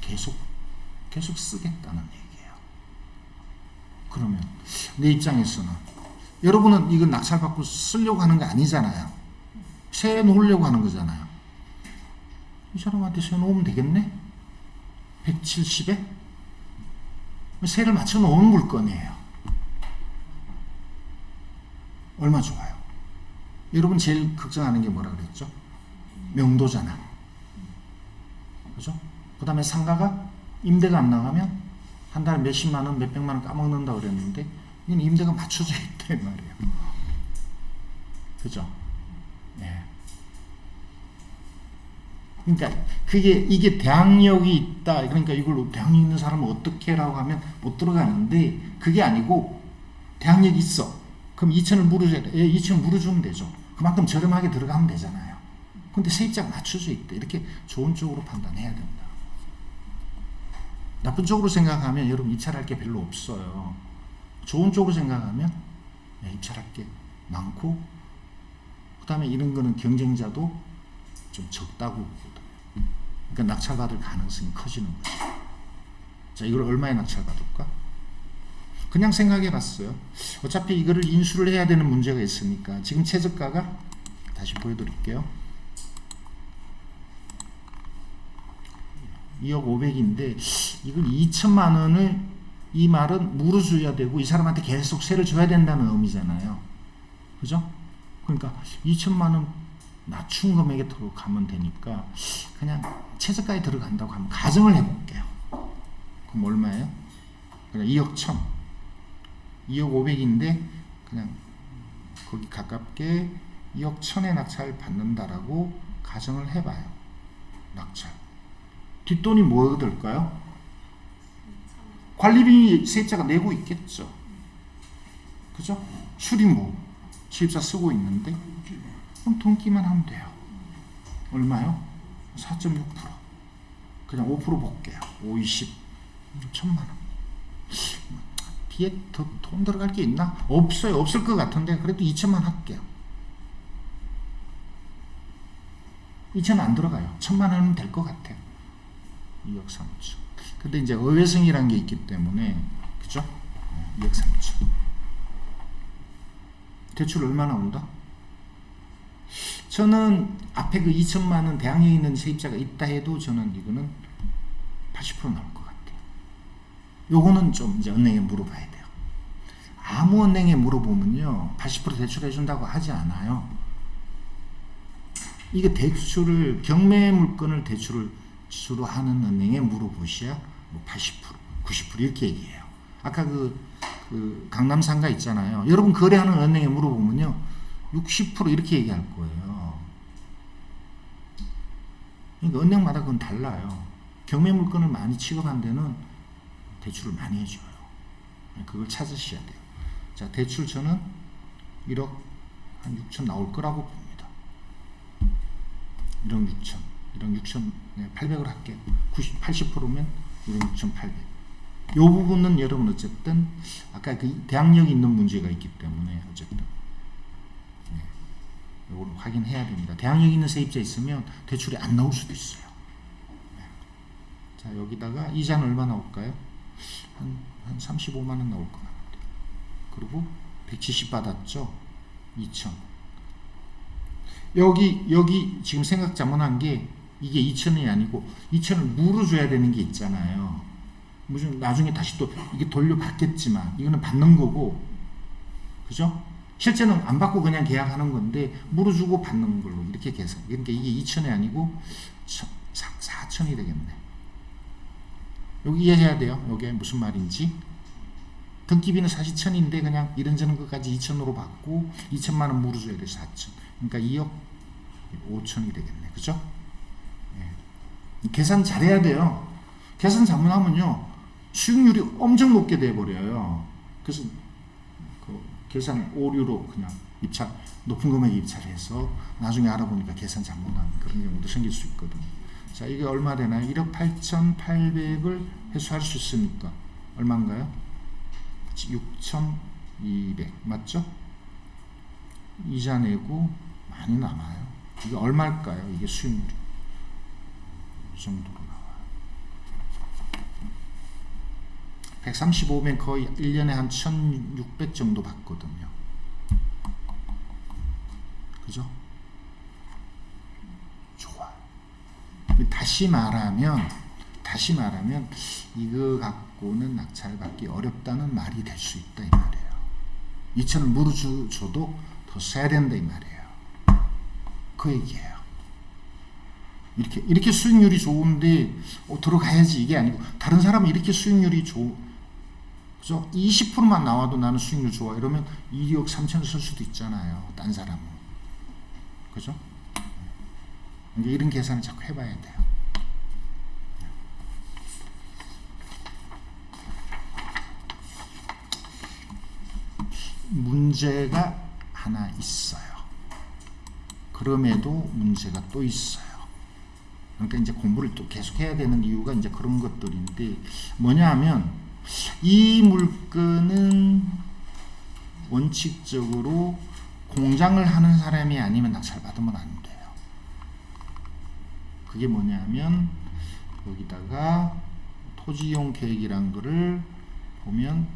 계속 쓰겠다는 얘기예요. 그러면 내 입장에서는 여러분은 이거 낙찰받고 쓰려고 하는 거 아니잖아요. 세 놓으려고 하는 거잖아요. 이 사람한테 세 놓으면 되겠네? 170에? 세를 맞춰 놓은 물건이에요. 얼마 좋아요. 여러분 제일 걱정하는 게 뭐라 그랬죠? 명도잖아. 그죠? 그 다음에 상가가 임대가 안 나가면 한 달에 몇십만 원, 몇백만 원 까먹는다 그랬는데 이건 임대가 맞춰져 있다 이 말이에요. 그죠? 예. 그러니까 이게 대항력이 있다. 그러니까 이걸 대항력 있는 사람은 어떻게 라고 하면 못 들어가는데 그게 아니고 대항력이 있어. 그럼 2천을 물어줘야 돼. 예, 2천 물어주면 되죠. 그만큼 저렴하게 들어가면 되잖아요. 근데 세입자가 맞춰져 있대. 이렇게 좋은 쪽으로 판단해야 된다. 나쁜 쪽으로 생각하면 여러분 입찰할 게 별로 없어요. 좋은 쪽으로 생각하면 입찰할 게 많고 그 다음에 이런 거는 경쟁자도 좀 적다고 보거든요. 그러니까 낙찰받을 가능성이 커지는 거죠. 자, 이걸 얼마에 낙찰받을까? 그냥 생각해 봤어요. 어차피 이거를 인수를 해야 되는 문제가 있으니까 지금 최저가가 다시 보여드릴게요. 2억 5백인데 이걸 2천만 원을 이 말은 물어줘야 되고 이 사람한테 계속 세를 줘야 된다는 의미잖아요. 그죠? 그러니까 2천만 원 낮춘 금액에 들어가면 되니까 그냥 최저가에 들어간다고 하면 가정을 해볼게요. 그럼 얼마예요? 그냥 2억 1천 2억 5백인데 그냥 거기 가깝게 2억 1천에 낙찰 받는다라고 가정을 해봐요. 낙찰 뒷돈이 뭐가 들까요? 관리비 세입자가 내고 있겠죠. 그죠? 수리모 세입자 쓰고 있는데 그럼 돈기만 하면 돼요. 얼마요? 4.6%. 그냥 5% 볼게요. 5, 20. 1,000만 원. 뒤에 더 돈 들어갈 게 있나? 없어요. 없을 것 같은데 그래도 2천만 할게요. 2천 안 들어가요. 1,000만 원은 될 것 같아요. 2억 3천. 근데 이제 의외성이라는 게 있기 때문에 그죠? 2억 3천. 대출 얼마 나온다? 저는 앞에 그 2천만 원 대항력 있는 세입자가 있다 해도 저는 이거는 80% 나올 것 같아요. 요거는 좀 이제 은행에 물어봐야 돼요. 아무 은행에 물어보면요 80% 대출해 준다고 하지 않아요. 이게 대출을 경매 물건을 대출을 주로 하는 은행에 물어보셔야 뭐 80%, 90% 이렇게 얘기해요. 아까 그 강남 상가 있잖아요. 여러분 거래하는 은행에 물어보면요 60% 이렇게 얘기할 거예요. 그러니까 은행마다 그건 달라요. 경매 물건을 많이 취급한 데는 대출을 많이 해줘요. 그걸 찾으셔야 돼요. 자, 대출 저는 1억 한 6천 나올 거라고 봅니다. 1억 6천, 1억 6천 800을 할게요. 80%면 1억 6천 800. 요 부분은 여러분 어쨌든 아까 그 대항력이 있는 문제가 있기 때문에 어쨌든 이걸 확인해야 됩니다. 대항력 있는 세입자 있으면 대출이 안 나올 수도 있어요. 자, 여기다가 이자는 얼마 나올까요? 한 35만 원 나올 것 같아요. 그리고 170 받았죠? 2천. 여기 지금 생각 잘못한 게 이게 2천이 아니고 2천을 물어줘야 되는 게 있잖아요. 무슨 나중에 다시 또 이게 돌려받겠지만 이거는 받는 거고, 그죠? 실제는 안 받고 그냥 계약하는 건데 물어주고 받는 걸로 이렇게 계산. 그러니까 이게 2천이 아니고 4천이 되겠네. 여기 이해해야 돼요. 이게 무슨 말인지. 등기비는 사실 1,000인데 그냥 이런저런 것까지 2천으로 받고 2천만 원 물어줘야 돼. 4천. 그러니까 2억 5천이 되겠네. 그죠? 예. 계산 잘해야 돼요. 계산 잘못하면요 수익률이 엄청 높게 돼버려요. 그래서 계산 오류로 그냥 입찰 높은 금액에 입찰해서 나중에 알아보니까 계산 잘못한 그런 경우도 생길 수 있거든요. 자, 이게 얼마 되나요? 1억 8,800을 회수할 수 있으니까 얼마인가요? 6,200 맞죠? 이자 내고 많이 남아요. 이게 얼마일까요? 이게 수익률이 이 정도로 나와요. 135면 거의 1년에 한 1,600 정도 받거든요. 그죠? 좋아요. 다시 말하면 이거 갖고는 낙찰 받기 어렵다는 말이 될 수 있다 이 말이에요. 2천을 물어줘도 더 써야 된다 이 말이에요. 그 얘기예요. 이렇게 수익률이 좋은데 들어가야지 이게 아니고, 다른 사람은 이렇게 수익률이 그죠? 20%만 나와도 나는 수익률 좋아 이러면 2억 3천을 쓸 수도 있잖아요. 딴 사람은. 그죠? 이런 계산을 자꾸 해봐야 돼요. 문제가 하나 있어요. 그럼에도 문제가 또 있어요. 그러니까 이제 공부를 또 계속 해야 되는 이유가 이제 그런 것들인데, 뭐냐 하면 이 물건은 원칙적으로 공장을 하는 사람이 아니면 낙찰 받으면 안 돼요. 그게 뭐냐면 여기다가 토지이용 계획이란 거를 보면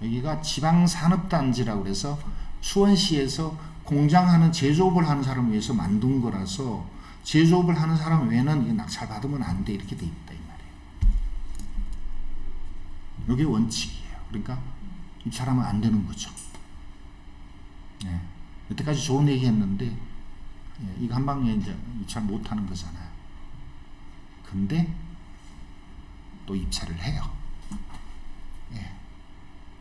여기가 지방산업단지라고 해서 수원시에서 공장하는 제조업을 하는 사람을 위해서 만든 거라서 제조업을 하는 사람 외에는 낙찰 받으면 안 돼 이렇게 돼 있다 이 말이에요. 이게 원칙이에요. 그러니까 입찰하면 안 되는 거죠. 네. 여태까지 좋은 얘기 했는데 이거 한 방에 이제 입찰 못 하는 거잖아요. 근데 또 입찰을 해요. 예.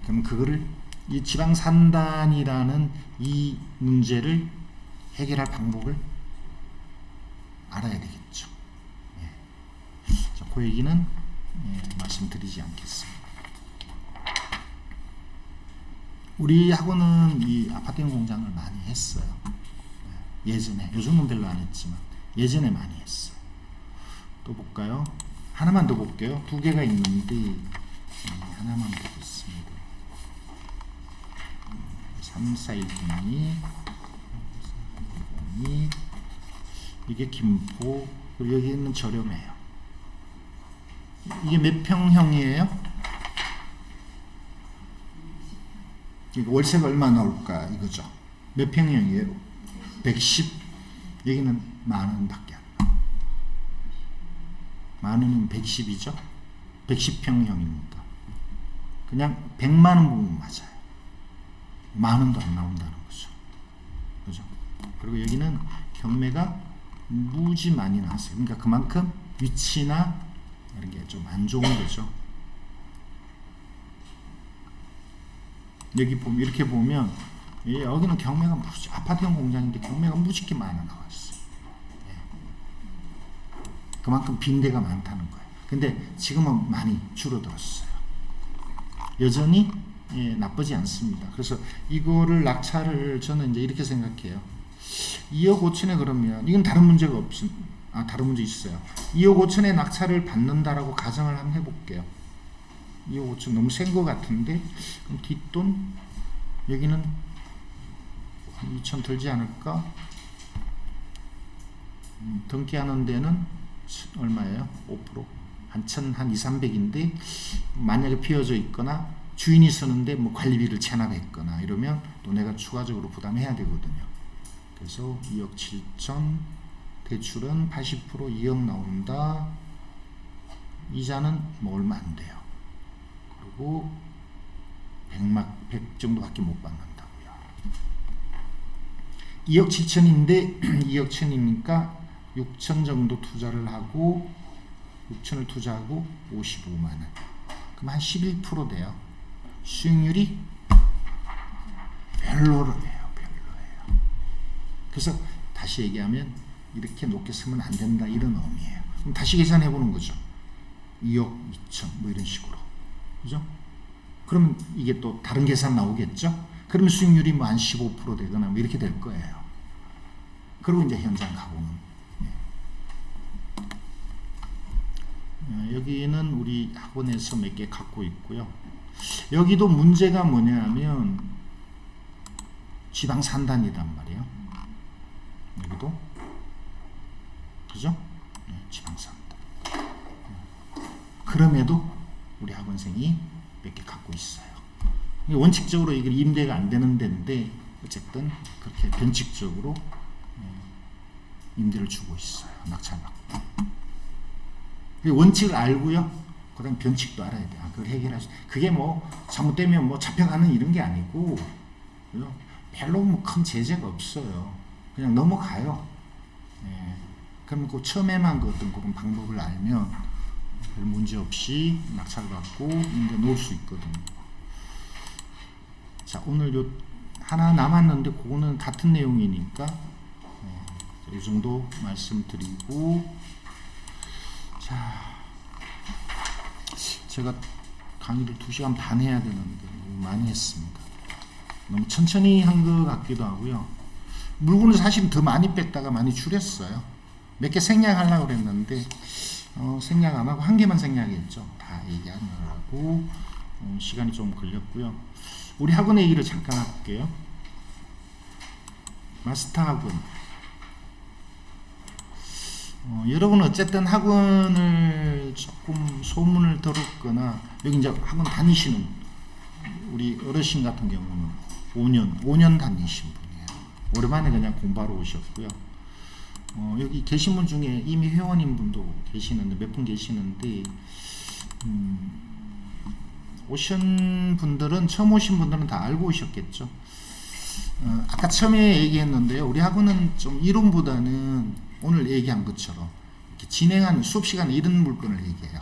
그럼 그거를 이 지방산단이라는 이 문제를 해결할 방법을 알아야 되겠죠. 예. 자, 그 얘기는 말씀드리지 않겠습니다. 우리 학원은 이 아파트형 공장을 많이 했어요. 예전에, 요즘은 별로 안 했지만 예전에 많이 했어요. 또 볼까요? 하나만 더 볼게요. 두 개가 있는데 하나만 보겠습니다. 342이 이게 김포, 그리고 여기 있는 저렴해요. 이게 몇 평형이에요? 이거 월세가 얼마 나올까 이거죠. 몇 평형이에요? 110. 여기는 10,000원밖에 안 나와. 10,000원이면 110이죠. 110평형입니다. 그냥 100만원 보면 맞아요. 10,000원도 안 나온다는 거죠. 그죠? 그리고 여기는 경매가 무지 많이 나왔어요. 그러니까 그만큼 위치나 이런 게 좀 안 좋은 거죠. 여기 보면, 이렇게 보면 여기는 경매가 아파트형 공장인데 경매가 무지개 많이 나왔어요. 그만큼 빈대가 많다는 거예요. 근데 지금은 많이 줄어들었어요. 여전히 나쁘지 않습니다. 그래서 이거를 낙찰을 저는 이제 이렇게 생각해요. 2억 5천에 그러면 이건 다른 문제가 없습니다. 다른 문제 있어요. 2억 5천에 낙찰을 받는다라고 가정을 한번 해볼게요. 2억 5천 너무 센 것 같은데, 그럼 뒷돈 여기는 2천 들지 않을까? 등기하는 데는 얼마예요? 5%? 한 2,300인데 만약에 비어져 있거나 주인이 쓰는데 뭐 관리비를 체납했거나 이러면 또 내가 추가적으로 부담해야 되거든요. 그래서 2억 7천, 대출은 80% 2억 나온다. 이자는 뭐 얼마 안 돼요. 그리고 100 정도밖에 못 받는다고요. 2억 7천인데 2억 1천이니까 6천 정도 투자를 하고 6천을 투자하고 55만 원. 그럼 한 11% 돼요. 수익률이 별로예요. 그래서 다시 얘기하면 이렇게 높게 쓰면 안 된다 이런 의미예요. 그럼 다시 계산해 보는 거죠. 2억 2천 뭐 이런 식으로. 그죠? 그러면 이게 또 다른 계산 나오겠죠? 그러면 수익률이 뭐 한 15% 되거나 뭐 이렇게 될 거예요. 그리고 이제 현장 가공은. 여기는 우리 학원에서 몇 개 갖고 있고요. 여기도 문제가 뭐냐면 지방 산단이란 말이에요. 여기도 그죠? 지방 산단. 그럼에도 우리 학원생이 몇 개 갖고 있어요. 원칙적으로 이게 임대가 안 되는 데인데 어쨌든 그렇게 변칙적으로 임대를 주고 있어요. 낙찰받고. 원칙을 알고요. 그다음 변칙도 알아야 돼요. 그걸 해결하시. 그게 뭐 잘못되면 뭐 잡혀가는 이런 게 아니고 별로 뭐 큰 제재가 없어요. 그냥 넘어가요. 그러면 그 처음에만 그 어떤 그런 방법을 알면 별 문제 없이 낙찰받고 임대 놓을 수 있거든요. 자, 오늘 요 하나 남았는데 그거는 같은 내용이니까 이 정도 말씀드리고, 자, 제가 강의를 2시간 반 해야 되는데 너무 많이 했습니다. 너무 천천히 한 것 같기도 하고요. 물건을 사실 더 많이 뺐다가 많이 줄였어요. 몇 개 생략하려고 그랬는데 생략 안 하고 한 개만 생략했죠. 다 얘기하느라고 시간이 좀 걸렸고요. 우리 학원 얘기를 잠깐 할게요. 마스터 학원. 여러분 어쨌든 학원을 조금 소문을 들었거나 여기 이제 학원 다니시는 우리 어르신 같은 경우는 5년 다니신 분이에요. 오랜만에 그냥 공부하러 오셨고요. 여기 계신 분 중에 이미 회원인 분도 계시는데 몇 분 계시는데 오신 분들은 처음 오신 분들은 다 알고 오셨겠죠. 아까 처음에 얘기했는데요. 우리 학원은 좀 이론보다는 오늘 얘기한 것처럼 이렇게 진행하는 수업 시간에 이런 물건을 얘기해요.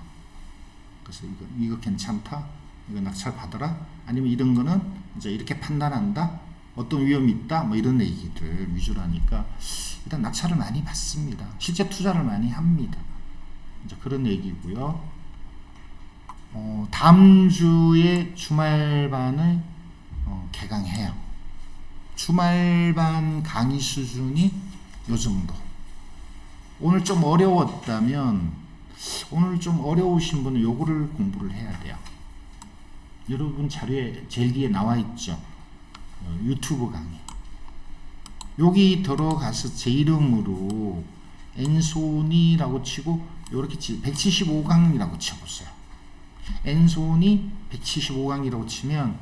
그래서 이거 괜찮다, 이거 낙찰 받아라, 아니면 이런 거는 이제 이렇게 판단한다, 어떤 위험이 있다, 뭐 이런 얘기들 위주로 하니까 일단 낙찰을 많이 받습니다. 실제 투자를 많이 합니다. 이제 그런 얘기고요. 다음 주에 주말반을 개강해요. 주말반 강의 수준이 요 정도. 오늘 좀 어려웠다면 오늘 좀 어려우신 분은 요거를 공부를 해야 돼요. 여러분 자료에 제일 뒤에 나와 있죠. 유튜브 강의. 여기 들어가서 제 이름으로 엔소니라고 치고 요렇게 175강이라고 쳐보세요. 엔소니 175강이라고 치면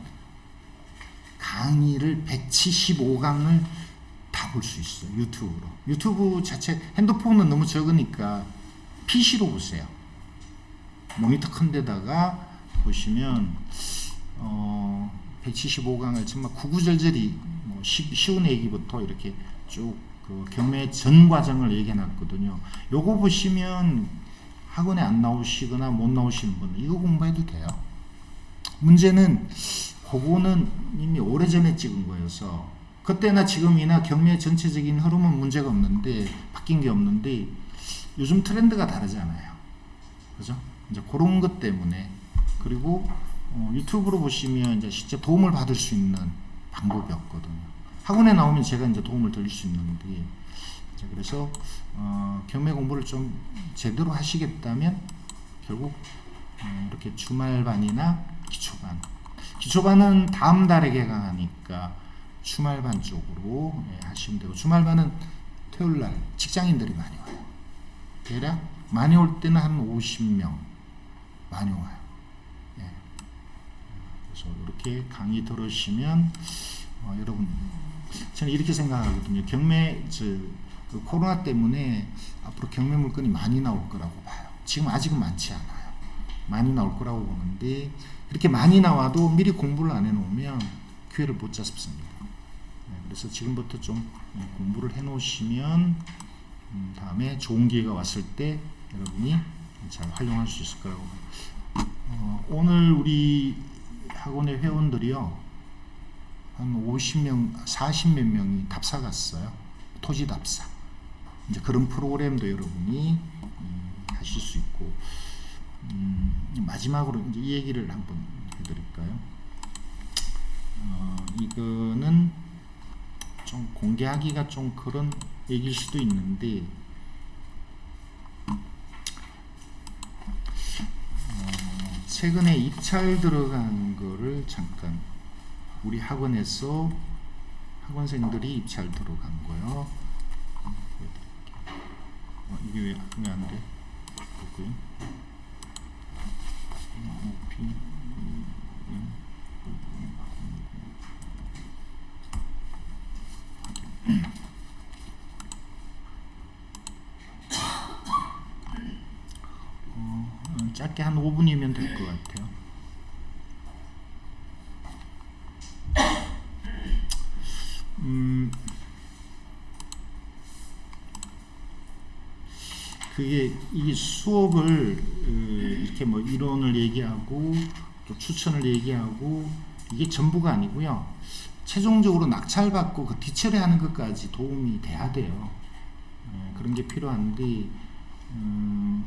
강의를 175강을 다 볼 수 있어요. 유튜브로. 유튜브 자체 핸드폰은 너무 적으니까 PC로 보세요. 모니터 큰 데다가 보시면 175강을 정말 구구절절히 뭐 쉬운 얘기부터 이렇게 쭉 그 경매 전 과정을 얘기해 놨거든요. 요거 보시면 학원에 안 나오시거나 못 나오시는 분은 이거 공부해도 돼요. 문제는 그거는 이미 오래전에 찍은 거여서 그때나 지금이나 경매 전체적인 흐름은 문제가 없는데 바뀐 게 없는데 요즘 트렌드가 다르잖아요. 그죠? 이제 그런 것 때문에. 그리고 유튜브로 보시면 이제 실제 도움을 받을 수 있는 방법이 없거든요. 학원에 나오면 제가 이제 도움을 드릴 수 있는데, 그래서 경매 공부를 좀 제대로 하시겠다면 결국 이렇게 주말반이나 기초반은 다음 달에 개강하니까 주말반 쪽으로 하시면 되고, 주말반은 토요일날 직장인들이 많이 와요. 대략 많이 올 때는 한 50명 많이 와요. 그래서 이렇게 강의 들으시면 여러분, 저는 이렇게 생각하거든요. 경매 그 코로나 때문에 앞으로 경매 물건이 많이 나올 거라고 봐요. 지금 아직은 많지 않아요. 많이 나올 거라고 보는데 이렇게 많이 나와도 미리 공부를 안 해놓으면 기회를 못 잡습니다. 그래서 지금부터 좀 공부를 해놓으시면 다음에 좋은 기회가 왔을 때 여러분이 잘 활용할 수 있을 거라고 봐요. 오늘 우리 학원의 회원들이요, 한 50명, 40몇 명이 답사 갔어요. 토지 답사. 이제 그런 프로그램도 여러분이 하실 수 있고, 마지막으로 이제 이 얘기를 한번 해드릴까요? 이거는 좀 공개하기가 좀 그런 얘기일 수도 있는데 최근에 입찰 들어간 거를 잠깐 우리 학원에서 학원생들이 입찰 들어간 거요. 이게 왜 안 돼? 짧게 한 5분이면 될 것 같아요. 이게 수업을 이렇게 뭐 이론을 얘기하고 또 추천을 얘기하고 이게 전부가 아니고요. 최종적으로 낙찰받고 그 뒤처리하는 것까지 도움이 돼야 돼요. 그런 게 필요한데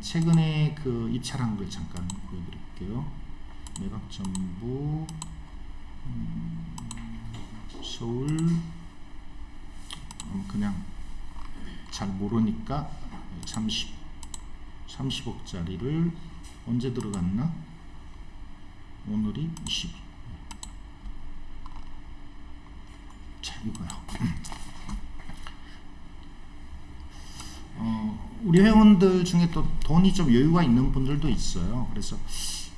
최근에 그 입찰한 걸 잠깐 보여드릴게요. 매각정보 서울 그냥 잘 모르니까 30억짜리를 언제 들어갔나? 오늘이 20. 자, 이거요. 우리 회원들 중에 또 돈이 좀 여유가 있는 분들도 있어요. 그래서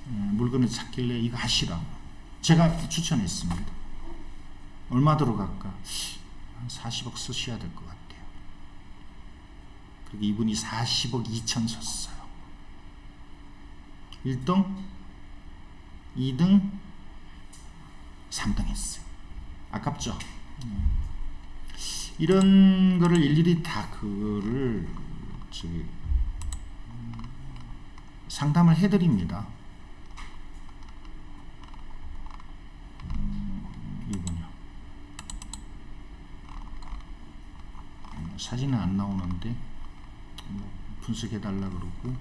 물건을 찾길래 이거 하시라고 제가 추천했습니다. 얼마 들어갈까? 한 40억 쓰셔야 될 것 같아요. 그리고 이분이 40억 2천 썼어요. 1등, 2등, 3등 했어요. 아깝죠? 이런 거를 일일이 다 그거를 상담을 해드립니다. 이분요. 사진은 안 나오는데 분석해달라 그러고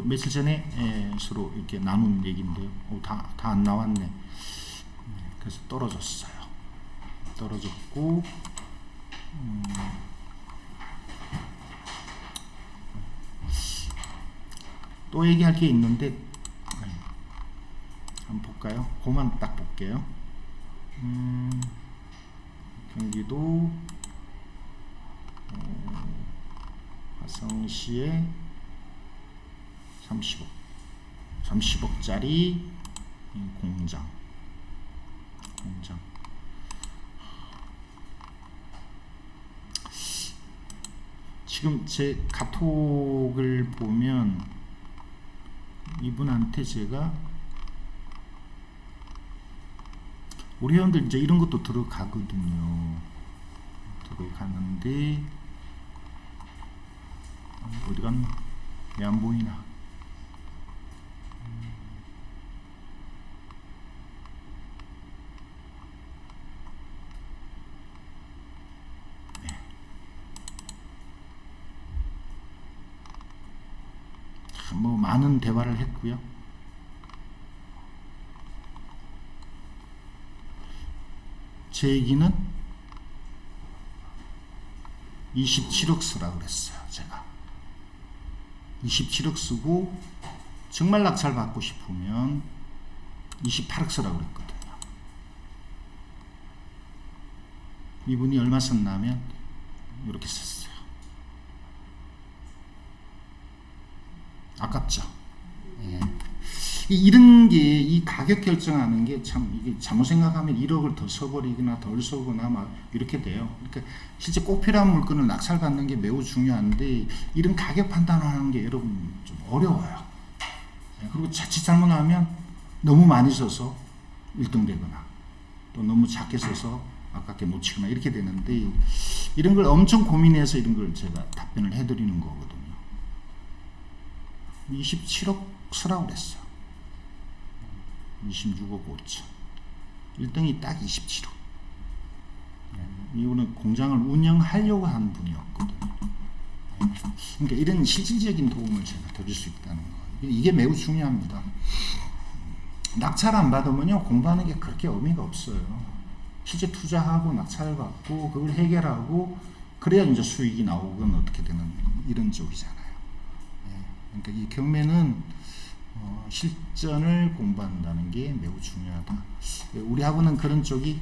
며칠 전에 서로 이렇게 나눈 얘기인데요. 다 안 나왔네. 그래서 떨어졌어요. 떨어졌고 또 얘기할 게 있는데 한번 볼까요? 그만 딱 볼게요. 경기도 화성시에 30억짜리 공장 지금 제 카톡을 보면 이분한테 제가 우리 회원들 이제 이런 것도 들어가거든요. 들어가는데 어디 갔나? 왜 안 보이나? 뭐 많은 대화를 했고요. 제 얘기는 27억 쓰라 그랬어요. 제가 27억 쓰고 정말 낙찰 받고 싶으면 28억 쓰라 그랬거든요. 이분이 얼마 썼냐면 이렇게 썼어요. 아깝죠? 예. 이런 게 이 가격 결정하는 게 참 이게 잘못 생각하면 1억을 더 써버리거나 덜 써거나 막 이렇게 돼요. 그러니까 실제 꼭 필요한 물건을 낙찰 받는 게 매우 중요한데 이런 가격 판단을 하는 게 여러분 좀 어려워요. 예. 그리고 자칫 잘못하면 너무 많이 써서 1등 되거나 또 너무 작게 써서 아깝게 놓치거나 이렇게 되는데 이런 걸 엄청 고민해서 이런 걸 제가 답변을 해드리는 거거든요. 27억 쓰라고 그랬어. 26억 5천. 1등이 딱 27억. 이분은 공장을 운영하려고 한 분이었거든요. 그러니까 이런 실질적인 도움을 제가 드릴 수 있다는 거. 이게 매우 중요합니다. 낙찰 안 받으면요 공부하는 게 그렇게 의미가 없어요. 실제 투자하고 낙찰 받고 그걸 해결하고 그래야 이제 수익이 나오건 어떻게 되는 이런 쪽이잖아요. 예. 그러니까 이 경매는 실전을 공부한다는 게 매우 중요하다. 우리 학원은 그런 쪽이